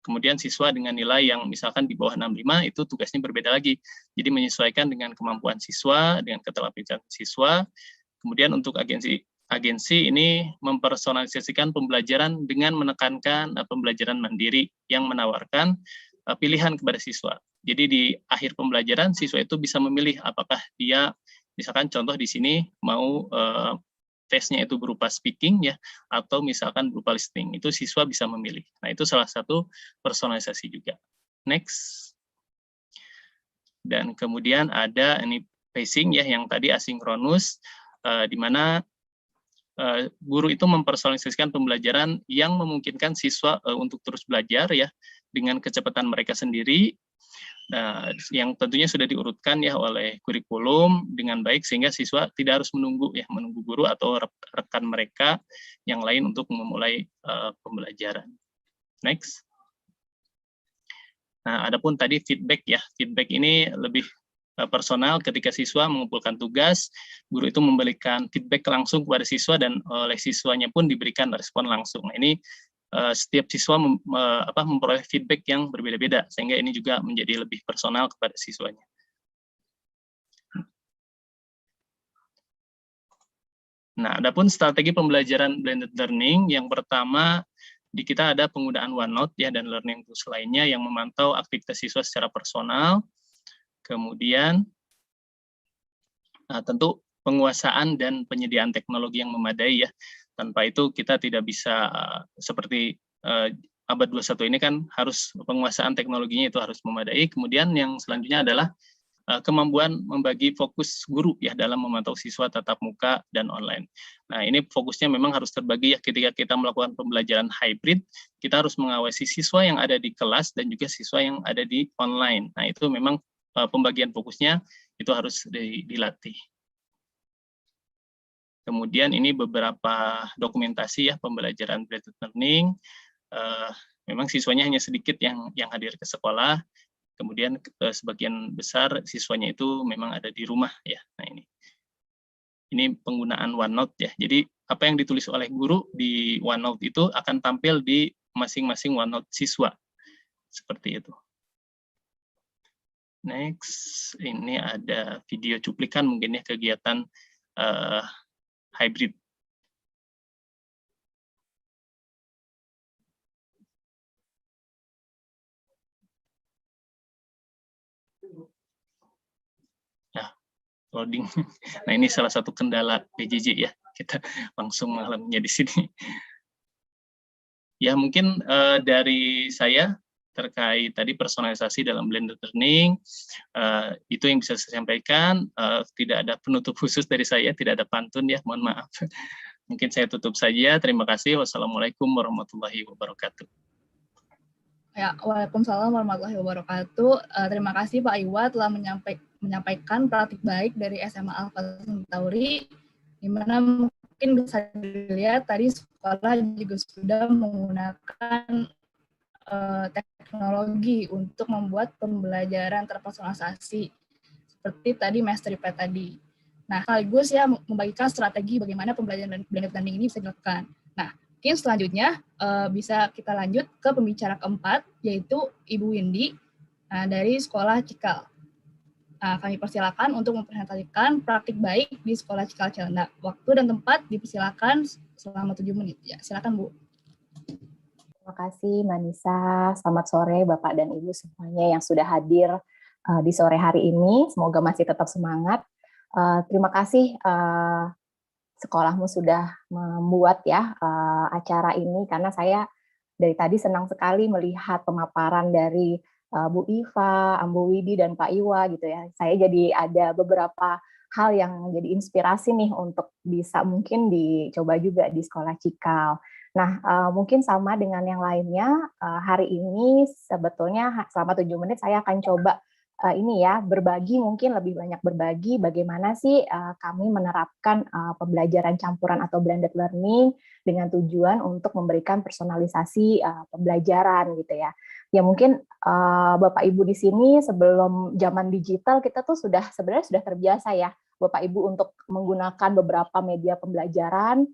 Kemudian siswa dengan nilai yang misalkan di bawah 65 itu tugasnya berbeda lagi. Jadi menyesuaikan dengan kemampuan siswa, dengan keterampilan siswa. Kemudian untuk agensi ini mempersonalisasikan pembelajaran dengan menekankan pembelajaran mandiri yang menawarkan pilihan kepada siswa. Jadi di akhir pembelajaran siswa itu bisa memilih apakah dia misalkan contoh di sini mau tesnya itu berupa speaking ya atau misalkan berupa listening. Itu siswa bisa memilih. Nah, itu salah satu personalisasi juga. Next. Dan kemudian ada ini pacing ya yang tadi asinkronus di mana guru itu mempersonalisasikan pembelajaran yang memungkinkan siswa untuk terus belajar ya dengan kecepatan mereka sendiri. Nah, yang tentunya sudah diurutkan ya oleh kurikulum dengan baik sehingga siswa tidak harus menunggu guru atau rekan mereka yang lain untuk memulai pembelajaran. Next. Nah, adapun tadi feedback ya, feedback ini lebih personal ketika siswa mengumpulkan tugas, guru itu memberikan feedback langsung kepada siswa dan oleh siswanya pun diberikan respon langsung. Nah, ini setiap siswa memperoleh feedback yang berbeda-beda, sehingga ini juga menjadi lebih personal kepada siswanya. Nah, adapun strategi pembelajaran blended learning, yang pertama di kita ada penggunaan OneNote ya dan learning tools lainnya yang memantau aktivitas siswa secara personal. Kemudian tentu penguasaan dan penyediaan teknologi yang memadai ya. Tanpa itu kita tidak bisa seperti abad 21 ini kan harus penguasaan teknologinya itu harus memadai. Kemudian yang selanjutnya adalah kemampuan membagi fokus guru ya dalam memantau siswa tatap muka dan online. Nah, ini fokusnya memang harus terbagi ya ketika kita melakukan pembelajaran hybrid, kita harus mengawasi siswa yang ada di kelas dan juga siswa yang ada di online. Nah, itu memang pembagian fokusnya itu harus dilatih. Kemudian ini beberapa dokumentasi ya pembelajaran blended learning. Memang siswanya hanya sedikit yang hadir ke sekolah. Kemudian sebagian besar siswanya itu memang ada di rumah ya. Nah, ini penggunaan OneNote ya. Jadi apa yang ditulis oleh guru di OneNote itu akan tampil di masing-masing OneNote siswa. Seperti itu. Next, ini ada video cuplikan mungkin ya kegiatan hybrid. Nah, loading. Nah, ini salah satu kendala PJJ ya. Kita langsung mengalaminya di sini. Ya, mungkin dari saya terkait tadi personalisasi dalam blended learning, itu yang bisa saya sampaikan. Tidak ada penutup khusus dari saya, tidak ada pantun ya, mohon maaf. Mungkin saya tutup saja. Terima kasih. Wassalamualaikum warahmatullahi wabarakatuh. Ya, Waalaikumsalam warahmatullahi wabarakatuh. Terima kasih Pak Iwa telah menyampaikan praktik baik dari SMA Alfa Centauri, di mana mungkin bisa dilihat tadi sekolah juga sudah menggunakan teknologi untuk membuat pembelajaran terpersonalisasi seperti tadi Masterypad tadi. Nah, sekaligus ya membagikan strategi bagaimana pembelajaran blended learning ini bisa dilakukan. Nah, mungkin selanjutnya bisa kita lanjut ke pembicara keempat, yaitu Ibu Windy dari Sekolah Cikal. Kami persilakan untuk mempresentasikan praktik baik di Sekolah Cikal Cilandak. Waktu dan tempat dipersilakan selama 7 menit. Ya, silakan Bu. Terima kasih Mbak Nisa. Selamat sore Bapak dan Ibu semuanya yang sudah hadir di sore hari ini. Semoga masih tetap semangat. Terima kasih sekolahmu sudah membuat ya acara ini, karena saya dari tadi senang sekali melihat pemaparan dari Bu Iva, Ambu Widi, dan Pak Iwa gitu ya. Saya jadi ada beberapa hal yang jadi inspirasi nih untuk bisa mungkin dicoba juga di Sekolah Cikal. Nah, mungkin sama dengan yang lainnya, hari ini sebetulnya selama 7 menit saya akan coba ini ya, berbagi, mungkin lebih banyak berbagi bagaimana sih kami menerapkan pembelajaran campuran atau blended learning dengan tujuan untuk memberikan personalisasi pembelajaran gitu ya. Ya mungkin Bapak Ibu di sini sebelum zaman digital kita tuh sebenarnya sudah terbiasa ya Bapak Ibu untuk menggunakan beberapa media pembelajaran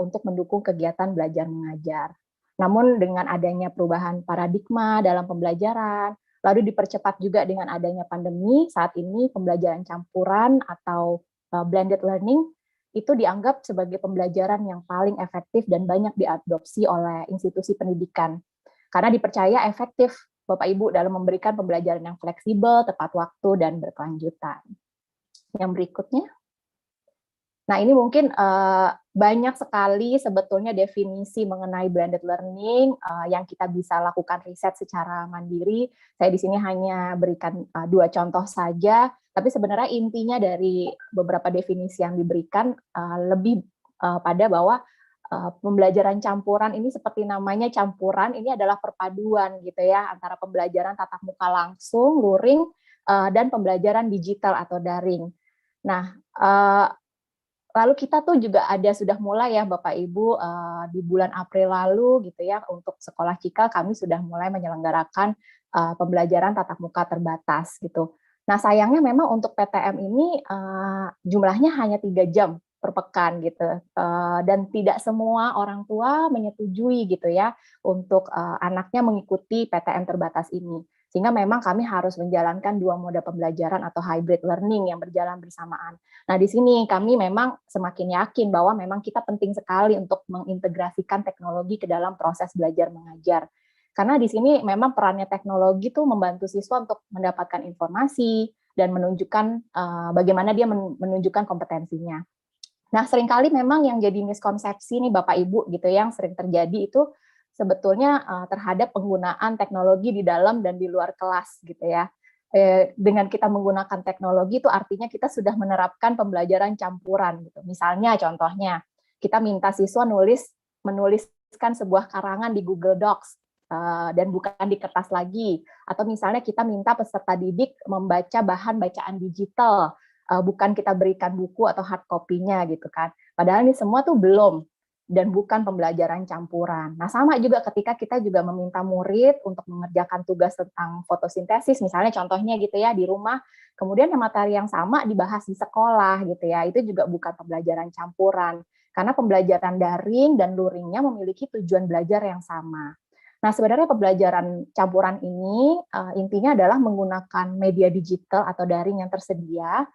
untuk mendukung kegiatan belajar mengajar. Namun dengan adanya perubahan paradigma dalam pembelajaran, lalu dipercepat juga dengan adanya pandemi, saat ini pembelajaran campuran atau blended learning itu dianggap sebagai pembelajaran yang paling efektif dan banyak diadopsi oleh institusi pendidikan. Karena dipercaya efektif Bapak Ibu dalam memberikan pembelajaran yang fleksibel, tepat waktu, dan berkelanjutan. Yang berikutnya. Nah, ini mungkin banyak sekali sebetulnya definisi mengenai blended learning yang kita bisa lakukan riset secara mandiri. Saya di sini hanya berikan 2 contoh saja, tapi sebenarnya intinya dari beberapa definisi yang diberikan lebih pada bahwa pembelajaran campuran ini seperti namanya campuran, ini adalah perpaduan gitu ya antara pembelajaran tatap muka langsung, luring, dan pembelajaran digital atau daring. Nah, lalu kita tuh juga sudah mulai ya Bapak Ibu di bulan April lalu gitu ya, untuk Sekolah Cikal kami sudah mulai menyelenggarakan pembelajaran tatap muka terbatas gitu. Nah sayangnya memang untuk PTM ini jumlahnya hanya 3 jam per pekan gitu, dan tidak semua orang tua menyetujui gitu ya untuk anaknya mengikuti PTM terbatas ini. Sehingga memang kami harus menjalankan 2 moda pembelajaran atau hybrid learning yang berjalan bersamaan. Nah, di sini kami memang semakin yakin bahwa memang kita penting sekali untuk mengintegrasikan teknologi ke dalam proses belajar mengajar. Karena di sini memang perannya teknologi itu membantu siswa untuk mendapatkan informasi dan menunjukkan bagaimana dia menunjukkan kompetensinya. Nah, seringkali memang yang jadi miskonsepsi nih Bapak Ibu gitu yang sering terjadi itu sebetulnya terhadap penggunaan teknologi di dalam dan di luar kelas gitu ya. Dengan kita menggunakan teknologi itu artinya kita sudah menerapkan pembelajaran campuran gitu. Misalnya contohnya kita minta siswa menuliskan sebuah karangan di Google Docs dan bukan di kertas lagi, atau misalnya kita minta peserta didik membaca bahan bacaan digital, bukan kita berikan buku atau hard copy-nya gitu kan. Padahal ini semua tuh belum dan bukan pembelajaran campuran. Nah, sama juga ketika kita juga meminta murid untuk mengerjakan tugas tentang fotosintesis, misalnya contohnya gitu ya, di rumah, kemudian materi yang sama dibahas di sekolah gitu ya, itu juga bukan pembelajaran campuran, karena pembelajaran daring dan luringnya memiliki tujuan belajar yang sama. Nah, sebenarnya pembelajaran campuran ini intinya adalah menggunakan media digital atau daring yang tersedia,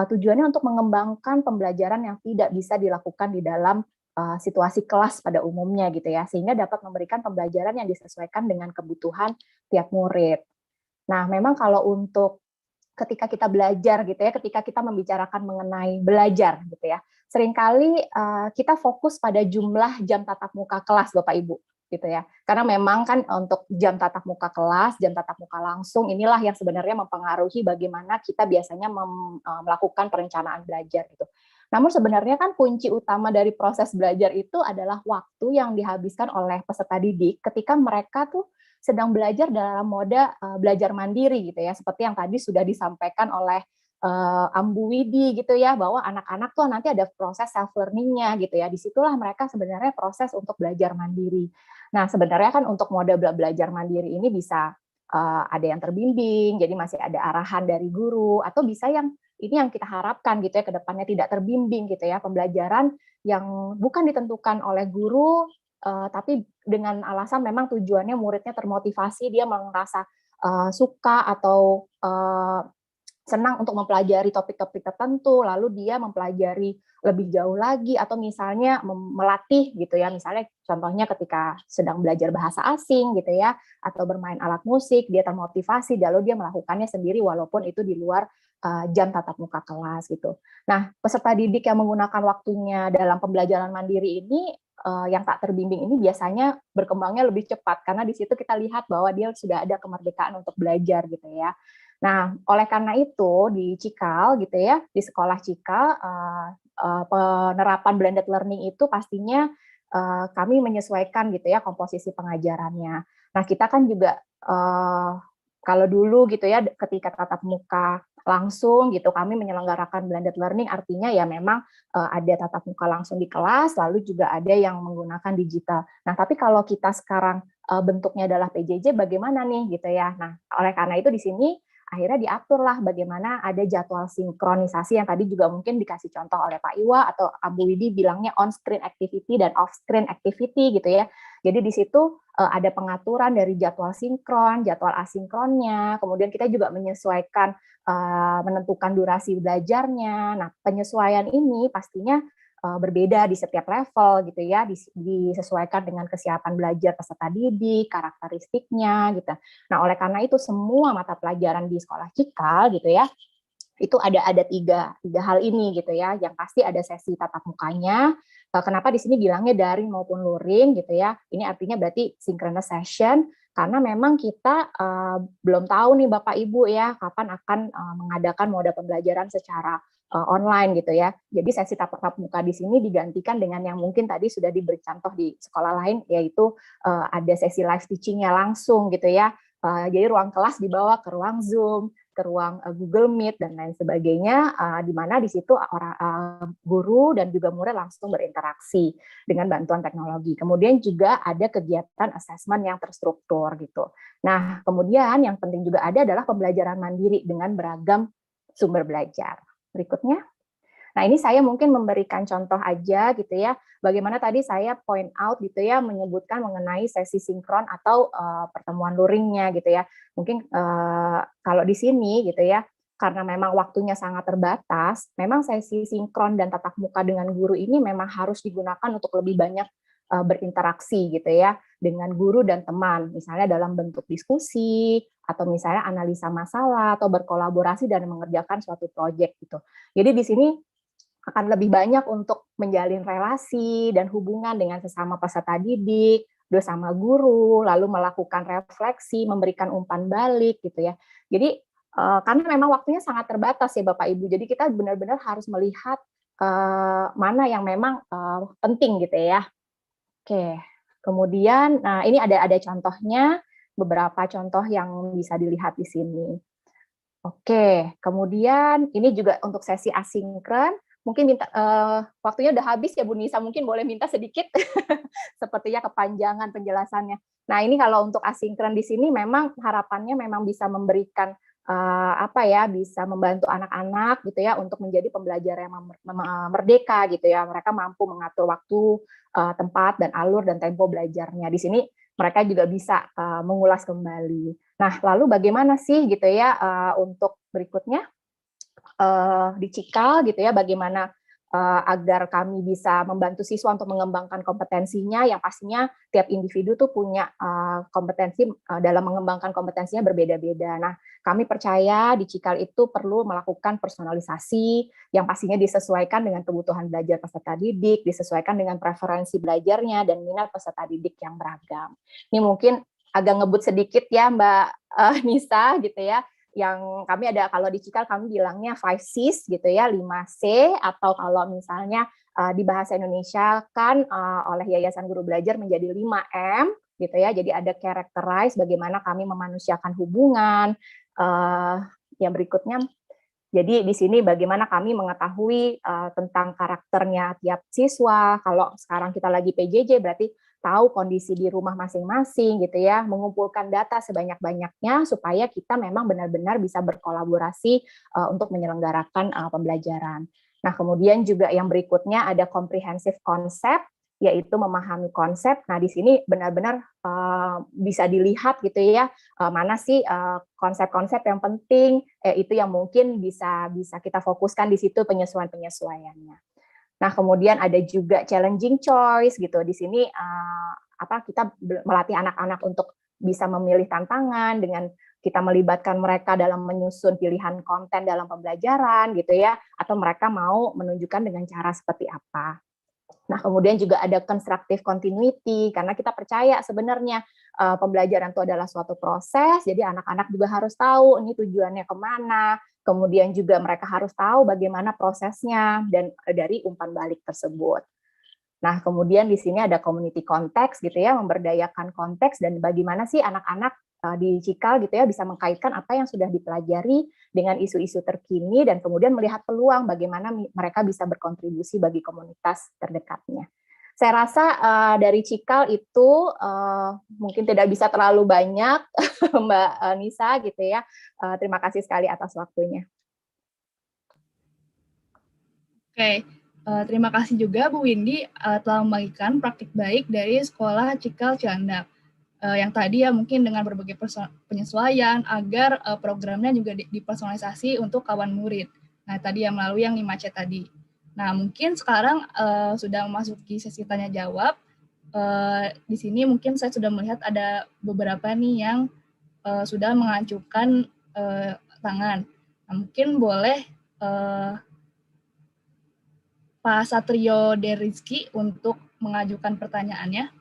tujuannya untuk mengembangkan pembelajaran yang tidak bisa dilakukan di dalam situasi kelas pada umumnya gitu ya, sehingga dapat memberikan pembelajaran yang disesuaikan dengan kebutuhan tiap murid. Nah, memang kalau untuk ketika kita belajar gitu ya, ketika kita membicarakan mengenai belajar gitu ya, seringkali kita fokus pada jumlah jam tatap muka kelas Bapak Ibu. gitu ya. Karena memang kan untuk jam tatap muka kelas, jam tatap muka langsung, inilah yang sebenarnya mempengaruhi bagaimana kita biasanya melakukan perencanaan belajar gitu. Namun sebenarnya kan kunci utama dari proses belajar itu adalah waktu yang dihabiskan oleh peserta didik ketika mereka tuh sedang belajar dalam mode belajar mandiri gitu ya, seperti yang tadi sudah disampaikan oleh Ambu Widi gitu ya, bahwa anak-anak tuh nanti ada proses self learning-nya gitu ya. Disitulah mereka sebenarnya proses untuk belajar mandiri. Nah, sebenarnya kan untuk mode belajar mandiri ini bisa ada yang terbimbing, jadi masih ada arahan dari guru, atau bisa yang ini yang kita harapkan gitu ya ke depannya tidak terbimbing gitu ya, pembelajaran yang bukan ditentukan oleh guru, tapi dengan alasan memang tujuannya muridnya termotivasi, dia merasa suka atau senang untuk mempelajari topik-topik tertentu, lalu dia mempelajari lebih jauh lagi, atau misalnya melatih gitu ya, misalnya contohnya ketika sedang belajar bahasa asing gitu ya, atau bermain alat musik, dia termotivasi, lalu dia melakukannya sendiri walaupun itu di luar jam tatap muka kelas gitu. Nah, peserta didik yang menggunakan waktunya dalam pembelajaran mandiri ini, yang tak terbimbing ini biasanya berkembangnya lebih cepat, karena di situ kita lihat bahwa dia sudah ada kemerdekaan untuk belajar gitu ya. Nah, oleh karena itu di Cikal gitu ya, di sekolah Cikal penerapan blended learning itu pastinya kami menyesuaikan gitu ya komposisi pengajarannya. Nah, kita kan juga kalau dulu gitu ya ketika tatap muka langsung gitu kami menyelenggarakan blended learning, artinya ya memang ada tatap muka langsung di kelas, lalu juga ada yang menggunakan digital. Nah, tapi kalau kita sekarang bentuknya adalah PJJ, bagaimana nih gitu ya. Nah, oleh karena itu di sini akhirnya diaturlah bagaimana ada jadwal sinkronisasi yang tadi juga mungkin dikasih contoh oleh Pak Iwa atau Abu Widi bilangnya on-screen activity dan off-screen activity gitu ya. Jadi di situ ada pengaturan dari jadwal sinkron, jadwal asinkronnya, kemudian kita juga menyesuaikan menentukan durasi belajarnya. Nah, penyesuaian ini pastinya berbeda di setiap level gitu ya, disesuaikan dengan kesiapan belajar peserta didik, karakteristiknya gitu. Nah, oleh karena itu semua mata pelajaran di sekolah Cikal gitu ya, itu ada tiga hal ini gitu ya. Yang pasti ada sesi tatap mukanya. Kenapa di sini bilangnya daring maupun luring gitu ya? Ini artinya berarti synchronous session, karena memang kita belum tahu nih Bapak Ibu ya kapan akan mengadakan mode pembelajaran secara online gitu ya. Jadi sesi tatap muka di sini digantikan dengan yang mungkin tadi sudah diberi contoh di sekolah lain, yaitu ada sesi live teaching-nya langsung gitu ya. Jadi ruang kelas dibawa ke ruang Zoom, ke ruang Google Meet dan lain sebagainya, di mana di situ guru dan juga murid langsung berinteraksi dengan bantuan teknologi. Kemudian juga ada kegiatan assessment yang terstruktur gitu. Nah, kemudian yang penting juga ada adalah pembelajaran mandiri dengan beragam sumber belajar. Berikutnya. Nah, ini saya mungkin memberikan contoh aja gitu ya, bagaimana tadi saya point out gitu ya, menyebutkan mengenai sesi sinkron atau pertemuan luringnya gitu ya. Mungkin kalau di sini gitu ya, karena memang waktunya sangat terbatas, memang sesi sinkron dan tatap muka dengan guru ini memang harus digunakan untuk lebih banyak berinteraksi gitu ya, dengan guru dan teman, misalnya dalam bentuk diskusi, atau misalnya analisa masalah, atau berkolaborasi dan mengerjakan suatu proyek gitu. Jadi di sini akan lebih banyak untuk menjalin relasi dan hubungan dengan sesama peserta didik, bersama guru, lalu melakukan refleksi, memberikan umpan balik gitu ya. Jadi karena memang waktunya sangat terbatas ya Bapak Ibu, jadi kita benar-benar harus melihat mana yang memang penting gitu ya. Oke, kemudian nah ini ada contohnya, beberapa contoh yang bisa dilihat di sini. Oke, kemudian ini juga untuk sesi asinkron. Mungkin minta waktunya udah habis ya Bu Nisa, mungkin boleh minta sedikit sepertinya kepanjangan penjelasannya. Nah, ini kalau untuk asinkron di sini memang harapannya memang bisa memberikan bisa membantu anak-anak gitu ya untuk menjadi pembelajar yang merdeka gitu ya. Mereka mampu mengatur waktu, tempat dan alur dan tempo belajarnya. Di sini mereka juga bisa mengulas kembali. Nah, lalu bagaimana sih gitu ya untuk berikutnya? Di Cikal gitu ya, bagaimana agar kami bisa membantu siswa untuk mengembangkan kompetensinya, yang pastinya tiap individu tuh punya kompetensi dalam mengembangkan kompetensinya berbeda-beda. Nah, kami percaya di Cikal itu perlu melakukan personalisasi yang pastinya disesuaikan dengan kebutuhan belajar peserta didik, disesuaikan dengan preferensi belajarnya dan minat peserta didik yang beragam. Ini mungkin agak ngebut sedikit ya Mbak Nisa gitu ya. Yang kami ada, kalau di Cikal kami bilangnya 5Cs gitu ya, 5C, atau kalau misalnya di bahasa Indonesia kan oleh Yayasan Guru Belajar menjadi 5M gitu ya. Jadi ada characterize, bagaimana kami memanusiakan hubungan. Yang berikutnya, jadi di sini bagaimana kami mengetahui tentang karakternya tiap siswa. Kalau sekarang kita lagi PJJ berarti tahu kondisi di rumah masing-masing gitu ya, mengumpulkan data sebanyak-banyaknya supaya kita memang benar-benar bisa berkolaborasi untuk menyelenggarakan pembelajaran. Nah, kemudian juga yang berikutnya ada comprehensive concept, yaitu memahami konsep. Nah, di sini benar-benar bisa dilihat gitu ya, mana sih konsep-konsep yang penting, itu yang mungkin bisa kita fokuskan di situ penyesuaian-penyesuaiannya. Nah, kemudian ada juga challenging choice gitu. Di sini kita melatih anak-anak untuk bisa memilih tantangan dengan kita melibatkan mereka dalam menyusun pilihan konten dalam pembelajaran gitu ya, atau mereka mau menunjukkan dengan cara seperti apa. Nah, kemudian juga ada constructive continuity, karena kita percaya sebenarnya pembelajaran itu adalah suatu proses, jadi anak-anak juga harus tahu ini tujuannya kemana, kemudian juga mereka harus tahu bagaimana prosesnya dan dari umpan balik tersebut. Nah, kemudian di sini ada community context gitu ya, memberdayakan konteks dan bagaimana sih anak-anak di Cikal gitu ya bisa mengkaitkan apa yang sudah dipelajari dengan isu-isu terkini dan kemudian melihat peluang bagaimana mereka bisa berkontribusi bagi komunitas terdekatnya. Saya rasa dari Cikal itu mungkin tidak bisa terlalu banyak, Mbak Nisa gitu ya. Terima kasih sekali atas waktunya. Oke, terima kasih juga Bu Windy telah membagikan praktik baik dari Sekolah Cikal Cilandak. Yang tadi ya mungkin dengan berbagai penyesuaian agar programnya juga dipersonalisasi untuk kawan murid. Nah, tadi yang melalui yang 5C tadi. Nah, mungkin sekarang sudah memasuki sesi tanya jawab. Di sini mungkin saya sudah melihat ada beberapa nih yang sudah mengajukan tangan. Nah, mungkin boleh Pak Satrio Derizki untuk mengajukan pertanyaannya.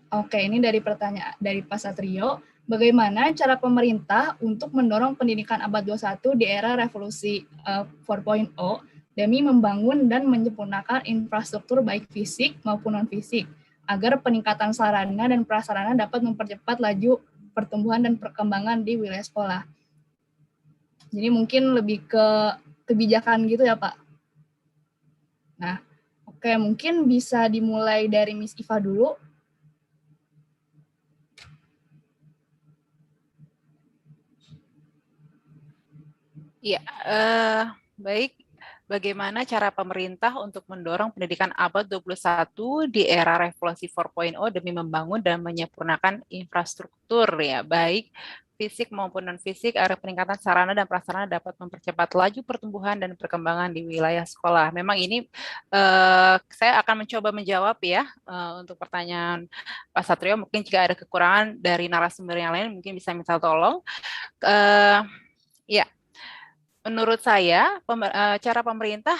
Oke, ini dari pertanyaan dari Pak Satrio. Bagaimana cara pemerintah untuk mendorong pendidikan abad 21 di era revolusi 4.0 demi membangun dan menyempurnakan infrastruktur baik fisik maupun non-fisik, agar peningkatan sarana dan prasarana dapat mempercepat laju pertumbuhan dan perkembangan di wilayah sekolah. Jadi mungkin lebih ke kebijakan gitu ya, Pak. Nah, oke, mungkin bisa dimulai dari Miss Iva dulu. Iya, baik. Bagaimana cara pemerintah untuk mendorong pendidikan abad 21 di era revolusi 4.0 demi membangun dan menyempurnakan infrastruktur ya, baik fisik maupun non-fisik agar peningkatan sarana dan prasarana dapat mempercepat laju pertumbuhan dan perkembangan di wilayah sekolah. Memang ini saya akan mencoba menjawab ya untuk pertanyaan Pak Satrio. Mungkin jika ada kekurangan dari narasumber yang lain mungkin bisa minta tolong. Ya. Menurut saya, cara pemerintah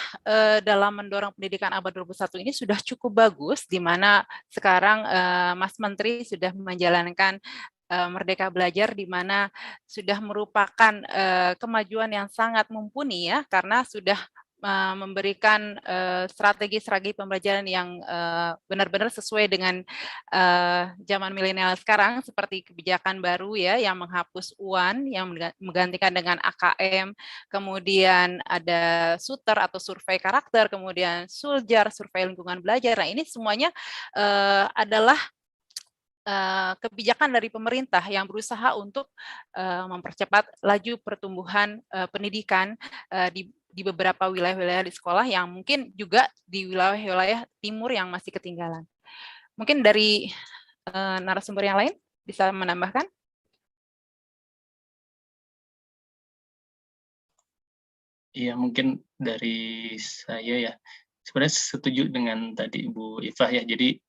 dalam mendorong pendidikan abad 21 ini sudah cukup bagus, di mana sekarang Mas Menteri sudah menjalankan Merdeka Belajar, di mana sudah merupakan kemajuan yang sangat mumpuni ya, karena sudah memberikan strategi-strategi pembelajaran yang benar-benar sesuai dengan zaman milenial sekarang, seperti kebijakan baru ya yang menghapus UAN yang menggantikan dengan AKM, kemudian ada SUTER atau survei karakter, kemudian SULJAR, survei lingkungan belajar. Nah, ini semuanya adalah kebijakan dari pemerintah yang berusaha untuk mempercepat laju pertumbuhan pendidikan di di beberapa wilayah-wilayah di sekolah yang mungkin juga di wilayah-wilayah timur yang masih ketinggalan. Mungkin dari narasumber yang lain bisa menambahkan? Iya, mungkin dari saya ya, sebenarnya setuju dengan tadi Ibu Ifah ya. Jadi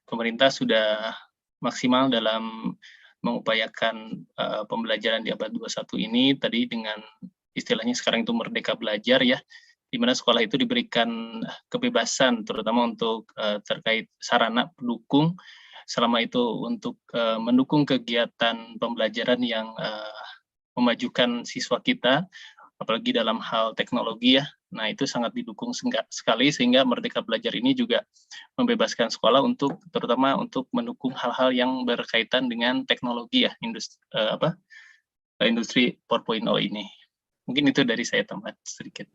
pemerintah sudah maksimal dalam mengupayakan pembelajaran di abad 21 ini tadi dengan istilahnya sekarang itu merdeka belajar ya, di mana sekolah itu diberikan kebebasan terutama untuk terkait sarana pendukung, selama itu untuk mendukung kegiatan pembelajaran yang memajukan siswa kita, apalagi dalam hal teknologi ya. Nah, itu sangat didukung sekali sehingga Merdeka Belajar ini juga membebaskan sekolah untuk terutama untuk mendukung hal-hal yang berkaitan dengan teknologi ya, industri 4.0 ini. Mungkin itu dari saya tambah sedikit.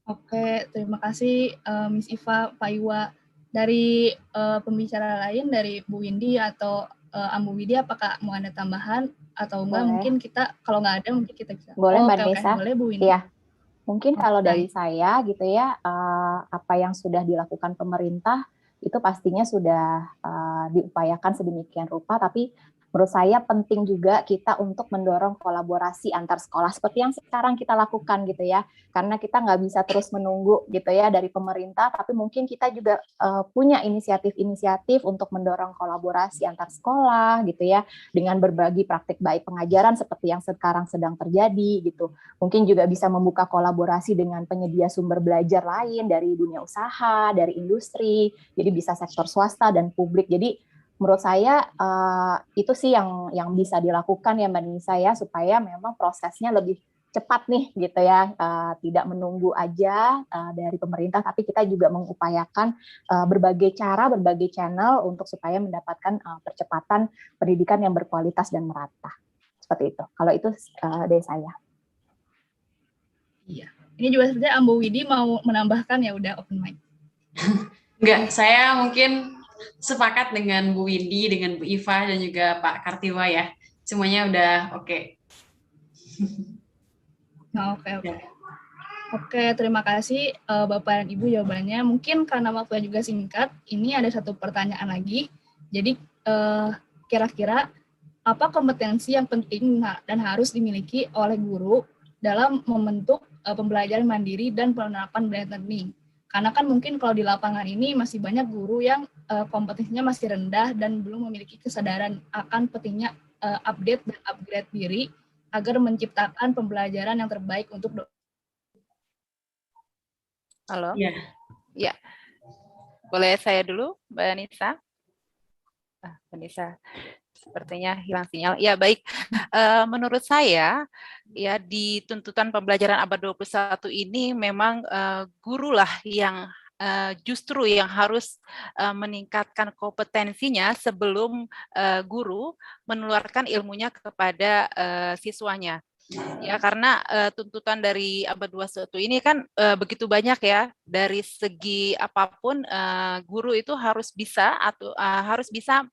Oke, terima kasih Miss Iva, Pak Iwa. Dari pembicara lain, dari Bu Windy atau Ambu Widya, apakah mau ada tambahan atau enggak? Boleh. Mungkin kita, kalau nggak ada mungkin kita bisa. Boleh, Mbak Nisa. Boleh Bu Windy. Iya. Mungkin kalau dari saya gitu ya, apa yang sudah dilakukan pemerintah itu pastinya sudah diupayakan sedemikian rupa, tapi menurut saya penting juga kita untuk mendorong kolaborasi antar sekolah seperti yang sekarang kita lakukan gitu ya, karena kita nggak bisa terus menunggu gitu ya dari pemerintah, tapi mungkin kita juga punya inisiatif-inisiatif untuk mendorong kolaborasi antar sekolah gitu ya, dengan berbagi praktik baik pengajaran seperti yang sekarang sedang terjadi gitu. Mungkin juga bisa membuka kolaborasi dengan penyedia sumber belajar lain dari dunia usaha, dari industri, jadi bisa sektor swasta dan publik. Jadi menurut saya itu sih yang bisa dilakukan ya Mbak Nisa ya, supaya memang prosesnya lebih cepat nih gitu ya, tidak menunggu aja dari pemerintah, tapi kita juga mengupayakan berbagai cara, berbagai channel untuk supaya mendapatkan percepatan pendidikan yang berkualitas dan merata. Seperti itu. Kalau itu dari saya. Iya. Ini juga sebenarnya Ambu Widi mau menambahkan, ya udah open mic. Enggak, saya mungkin sepakat dengan Bu Windy, dengan Bu Iva, dan juga Pak Kartiwa ya. Semuanya udah oke. Nah, oke. Oke, terima kasih Bapak dan Ibu jawabannya. Mungkin karena waktunya juga singkat, ini ada satu pertanyaan lagi. Jadi kira-kira apa kompetensi yang penting dan harus dimiliki oleh guru dalam membentuk pembelajaran mandiri dan penerapan blended learning? Karena kan mungkin kalau di lapangan ini masih banyak guru yang kompetensinya masih rendah dan belum memiliki kesadaran akan pentingnya update dan upgrade diri agar menciptakan pembelajaran yang terbaik untuk Halo? Ya. Ya. Boleh saya dulu, Mbak Nisa? Mbak Nisa sepertinya hilang sinyal. Ya, baik. Menurut saya, ya di tuntutan pembelajaran abad 21 ini memang gurulah yang justru yang harus meningkatkan kompetensinya sebelum guru menularkan ilmunya kepada siswanya. Ya, karena tuntutan dari abad 21 ini kan begitu banyak ya, dari segi apapun guru itu harus bisa atau harus bisa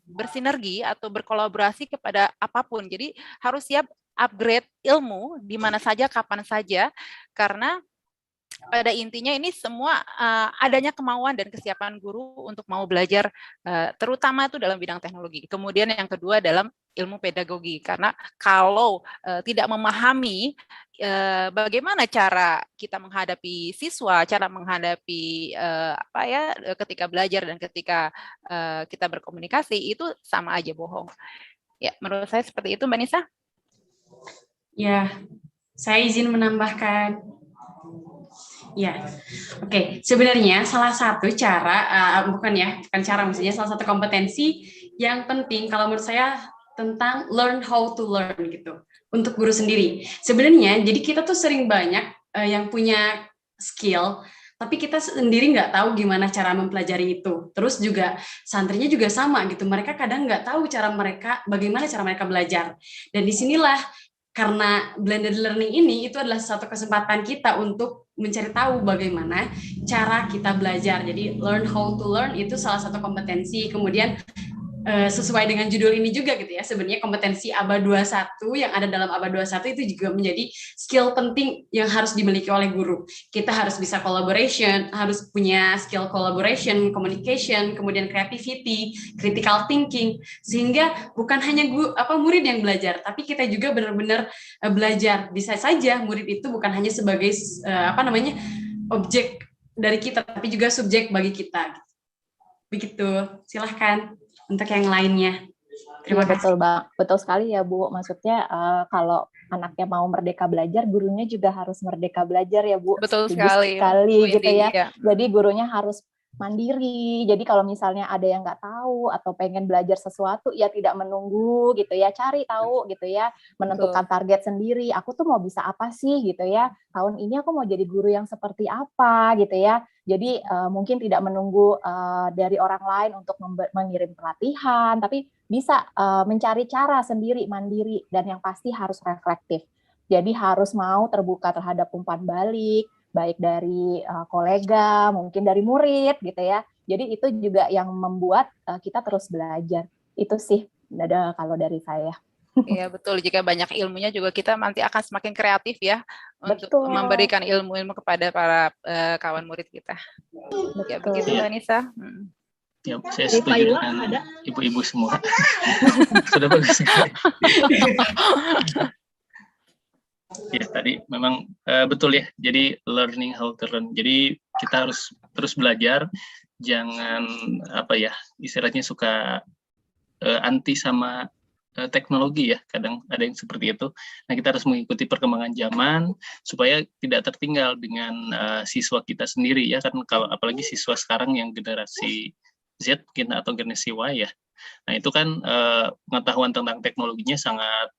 bersinergi atau berkolaborasi kepada apapun. Jadi harus siap upgrade ilmu di mana saja, kapan saja, karena pada intinya ini semua adanya kemauan dan kesiapan guru untuk mau belajar, terutama itu dalam bidang teknologi. Kemudian yang kedua dalam ilmu pedagogi, karena kalau tidak memahami bagaimana cara kita menghadapi siswa, cara menghadapi ketika belajar dan ketika kita berkomunikasi, itu sama aja bohong. Ya, menurut saya seperti itu, Mbak Nisa. Ya, saya izin menambahkan. Ya, oke. Sebenarnya salah satu cara, bukan cara, maksudnya salah satu kompetensi yang penting kalau menurut saya tentang learn how to learn gitu untuk guru sendiri. Sebenarnya, jadi kita tuh sering banyak yang punya skill, tapi kita sendiri nggak tahu gimana cara mempelajari itu. Terus juga santrinya juga sama gitu. Mereka kadang nggak tahu bagaimana cara mereka belajar. Dan disinilah karena blended learning ini itu adalah satu kesempatan kita untuk mencari tahu bagaimana cara kita belajar. Jadi learn how to learn itu salah satu kompetensi. Kemudian sesuai dengan judul ini juga gitu ya, sebenarnya kompetensi ABA 21 yang ada dalam ABA 21 itu juga menjadi skill penting yang harus dimiliki oleh guru. Kita harus bisa collaboration, harus punya skill collaboration, communication, kemudian creativity, critical thinking, sehingga bukan hanya murid yang belajar, tapi kita juga benar-benar belajar. Bisa saja murid itu bukan hanya sebagai objek dari kita, tapi juga subjek bagi kita. Begitu, silahkan untuk yang lainnya. Terima Iya, kasih. betul sekali ya Bu. Maksudnya kalau anaknya mau merdeka belajar, gurunya juga harus merdeka belajar ya Bu. Betul Setuju sekali, Bu gitu Indi, ya. iya. Jadi gurunya harus mandiri. Jadi kalau misalnya ada yang nggak tahu atau pengen belajar sesuatu, ya tidak menunggu gitu ya, cari tahu gitu ya, menentukan target sendiri. Aku tuh mau bisa apa sih gitu ya. Tahun ini aku mau jadi guru yang seperti apa gitu ya. Jadi mungkin tidak menunggu dari orang lain untuk mengirim pelatihan, tapi bisa mencari cara sendiri, mandiri, dan yang pasti harus reflektif. Jadi harus mau terbuka terhadap umpan balik, baik dari kolega, mungkin dari murid gitu ya. Jadi itu juga yang membuat kita terus belajar. Itu sih ada kalau dari saya. Iya betul, jika banyak ilmunya juga kita nanti akan semakin kreatif ya untuk Betul. memberikan ilmu-ilmu kepada para kawan murid kita. Betul. Ya begitu Mbak Nisa. Ya, saya setuju dengan ibu-ibu semua. Sudah bagus. Ya tadi memang betul ya. Jadi learning how to learn. Jadi kita harus terus belajar. Jangan istilahnya suka anti sama teknologi ya. Kadang ada yang seperti itu. Nah kita harus mengikuti perkembangan zaman supaya tidak tertinggal dengan siswa kita sendiri ya. Kan kalau apalagi siswa sekarang yang generasi Z mungkin atau generasi Y ya. Nah itu kan pengetahuan tentang teknologinya sangat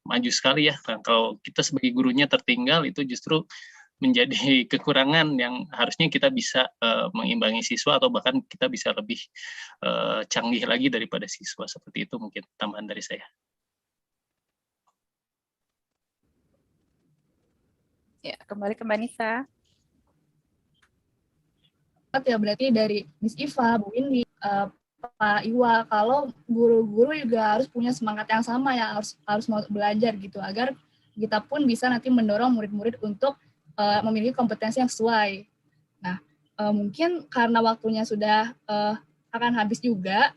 maju sekali ya. Nah, kalau kita sebagai gurunya tertinggal itu justru menjadi kekurangan yang harusnya kita bisa mengimbangi siswa atau bahkan kita bisa lebih canggih lagi daripada siswa. Seperti itu mungkin tambahan dari saya. Ya, kembali ke Mbak Nisa. Ya berarti dari Miss Iva, Bu Windy, Pak Iwa, kalau guru-guru juga harus punya semangat yang sama ya, harus mau belajar gitu agar kita pun bisa nanti mendorong murid-murid untuk memiliki kompetensi yang sesuai. Nah, mungkin karena waktunya sudah akan habis juga,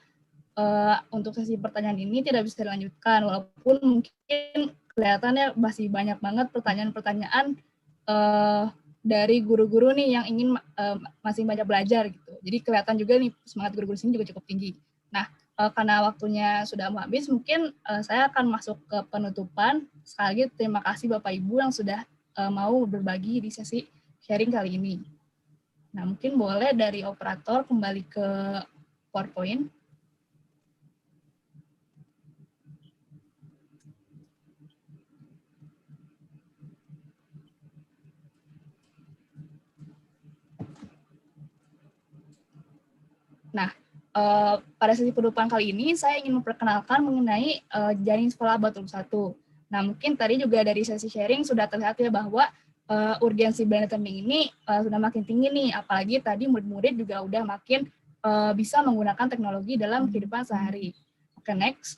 untuk sesi pertanyaan ini tidak bisa dilanjutkan, walaupun mungkin kelihatannya masih banyak banget pertanyaan-pertanyaan dari guru-guru nih yang ingin masih banyak belajar gitu. Jadi kelihatan juga nih semangat guru-guru sini juga cukup tinggi. Nah, karena waktunya sudah mau habis, mungkin saya akan masuk ke penutupan. Sekali lagi terima kasih Bapak Ibu yang sudah mau berbagi di sesi sharing kali ini. Nah, mungkin boleh dari operator kembali ke PowerPoint. Nah, pada sesi penutupan kali ini saya ingin memperkenalkan mengenai jaring sekolah ABA 21. Nah, mungkin tadi juga dari sesi sharing sudah terlihat ya bahwa urgensi blended learning ini sudah makin tinggi nih, apalagi tadi murid-murid juga udah makin bisa menggunakan teknologi dalam kehidupan sehari. Oke, next.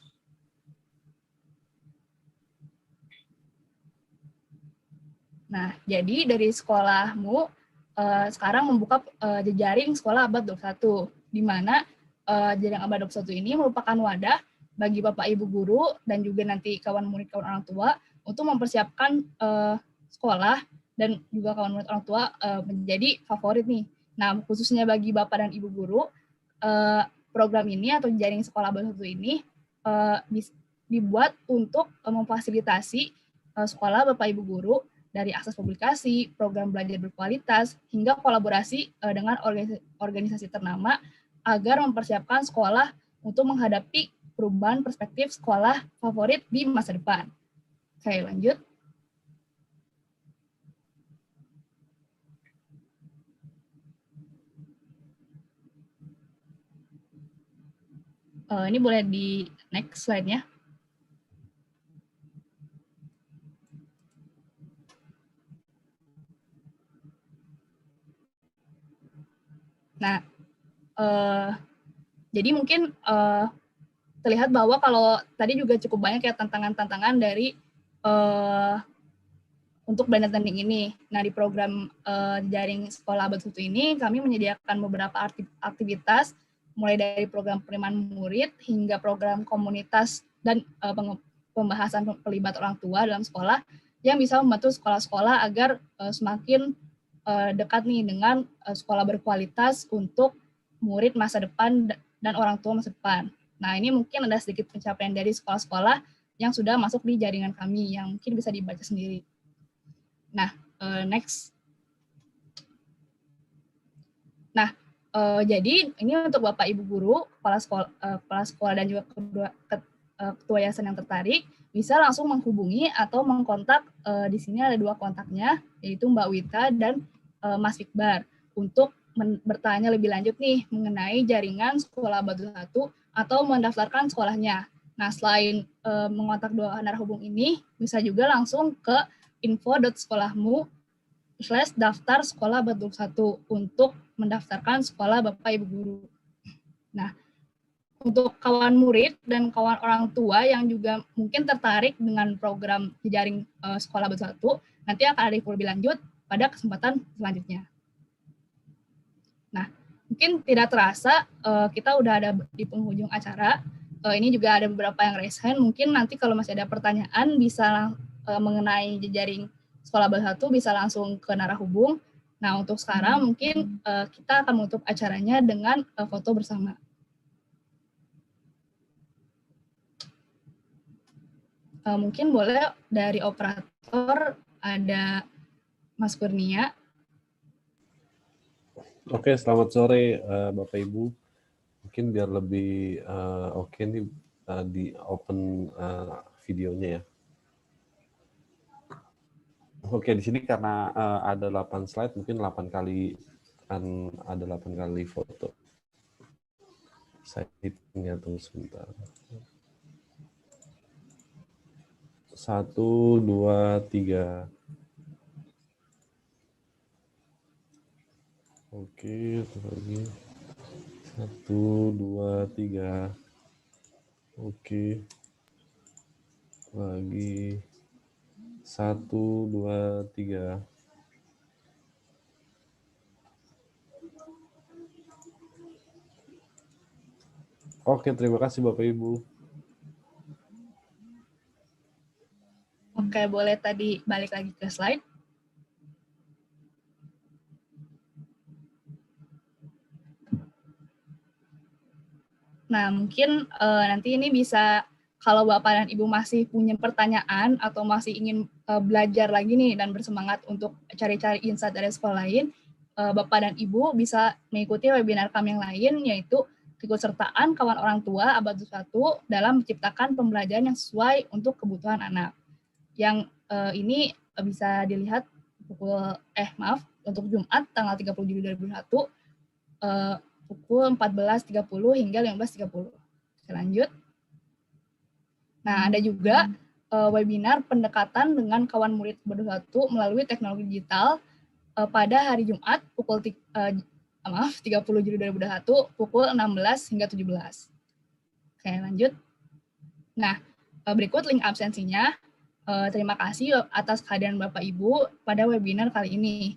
Nah, jadi dari sekolahmu sekarang membuka jejaring sekolah ABA 21, di mana jaring ABA 21 ini merupakan wadah bagi Bapak Ibu guru dan juga nanti kawan murid kawan orang tua untuk mempersiapkan sekolah dan juga kawan murid orang tua menjadi favorit nih. Nah, khususnya bagi Bapak dan Ibu guru, program ini atau jaring sekolah ABA 21 ini dibuat untuk memfasilitasi sekolah Bapak Ibu guru dari akses publikasi, program belajar berkualitas, hingga kolaborasi dengan organisasi ternama agar mempersiapkan sekolah untuk menghadapi perubahan perspektif sekolah favorit di masa depan. Oke, lanjut. Ini boleh di next slide-nya. Nah, jadi mungkin terlihat bahwa kalau tadi juga cukup banyak ya tantangan-tantangan dari untuk blended learning ini. Nah, di program jaring sekolah abad satu ini, kami menyediakan beberapa aktivitas, mulai dari program penerimaan murid hingga program komunitas dan pembahasan pelibat orang tua dalam sekolah yang bisa membantu sekolah-sekolah agar semakin dekat nih dengan sekolah berkualitas untuk murid masa depan dan orang tua masa depan. Nah, ini mungkin ada sedikit pencapaian dari sekolah-sekolah yang sudah masuk di jaringan kami yang mungkin bisa dibaca sendiri. Nah, next. Nah, jadi ini untuk Bapak Ibu guru, kepala sekolah dan juga ketua yayasan yang tertarik, bisa langsung menghubungi atau mengkontak, di sini ada 2 kontaknya, yaitu Mbak Wita dan Mas Fikbar, untuk bertanya lebih lanjut nih mengenai jaringan sekolah Batu Satu atau mendaftarkan sekolahnya. Nah, selain mengontak 2 narahubung ini, bisa juga langsung ke info.sekolahmu/daftar sekolah Batu Satu untuk mendaftarkan sekolah Bapak Ibu guru. Nah, untuk kawan murid dan kawan orang tua yang juga mungkin tertarik dengan program jejaring sekolah Batu Satu, nanti akan ada info lebih lanjut pada kesempatan selanjutnya. Nah, mungkin tidak terasa kita udah ada di penghujung acara. Ini juga ada beberapa yang raise hand. Mungkin nanti kalau masih ada pertanyaan bisa mengenai jejaring sekolah Batu Satu bisa langsung ke narahubung. Nah, untuk sekarang mungkin kita akan menutup acaranya dengan foto bersama. Mungkin boleh dari operator ada Mas Kurnia. Oke, selamat sore Bapak Ibu. Mungkin biar lebih oke nih di open videonya ya. Oke, di sini karena ada 8 slide, mungkin 8 kali kan ada 8 kali foto. Saya tinggal tunggu sebentar. 1, 2, 3. Oke, lagi. 1, 2, 3. Oke. Lagi. 1, 2, 3. Oke, terima kasih Bapak Ibu. Oke, boleh tadi balik lagi ke slide. Nah, mungkin nanti ini bisa, kalau Bapak dan Ibu masih punya pertanyaan atau masih ingin belajar lagi nih dan bersemangat untuk cari-cari insight dari sekolah lain, Bapak dan Ibu bisa mengikuti webinar kami yang lain, yaitu keikutsertaan kawan orang tua abad 1 dalam menciptakan pembelajaran yang sesuai untuk kebutuhan anak. Yang ini bisa dilihat untuk Jumat tanggal 30 Juli 2021, pukul 14.30 hingga 15.30. Kita lanjut. Nah, ada juga webinar pendekatan dengan kawan murid Batu Satu melalui teknologi digital pada hari Jumat pukul 30 Juli 2021 pukul 16 hingga 17. Oke, lanjut. Nah, berikut link absensinya. Terima kasih atas kehadiran Bapak Ibu pada webinar kali ini.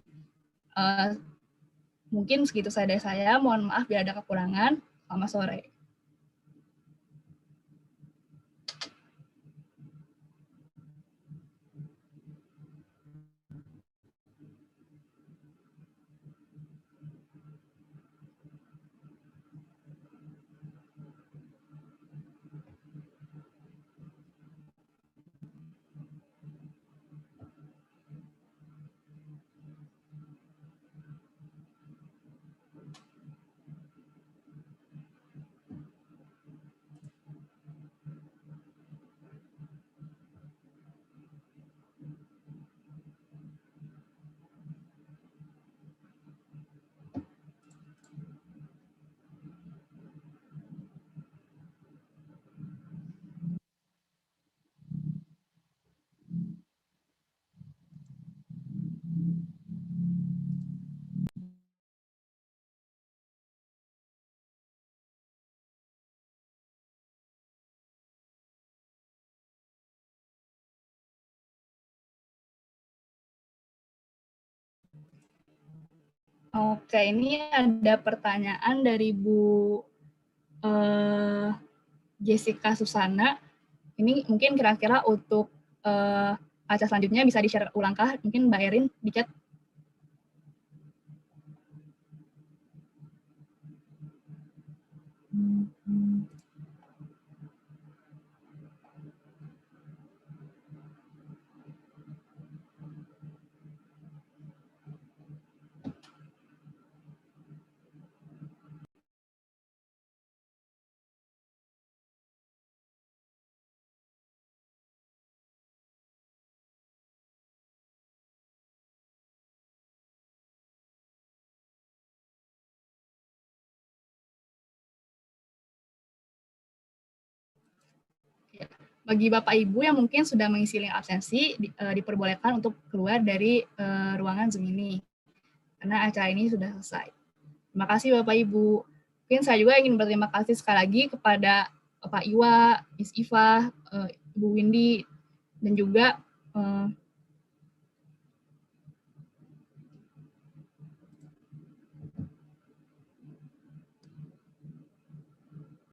Mungkin segitu saja dari saya. Mohon maaf bila ada kekurangan. Selamat sore. Oke, ini ada pertanyaan dari Bu Jessica Susana. Ini mungkin kira-kira untuk acara selanjutnya bisa di-share ulangkah? Mungkin Mbak Erin di chat. Bagi Bapak Ibu yang mungkin sudah mengisi link absensi, diperbolehkan untuk keluar dari ruangan Zoom ini, karena acara ini sudah selesai. Terima kasih Bapak Ibu. Mungkin saya juga ingin berterima kasih sekali lagi kepada Bapak Iwa, Miss Iva, Ibu Windy, dan juga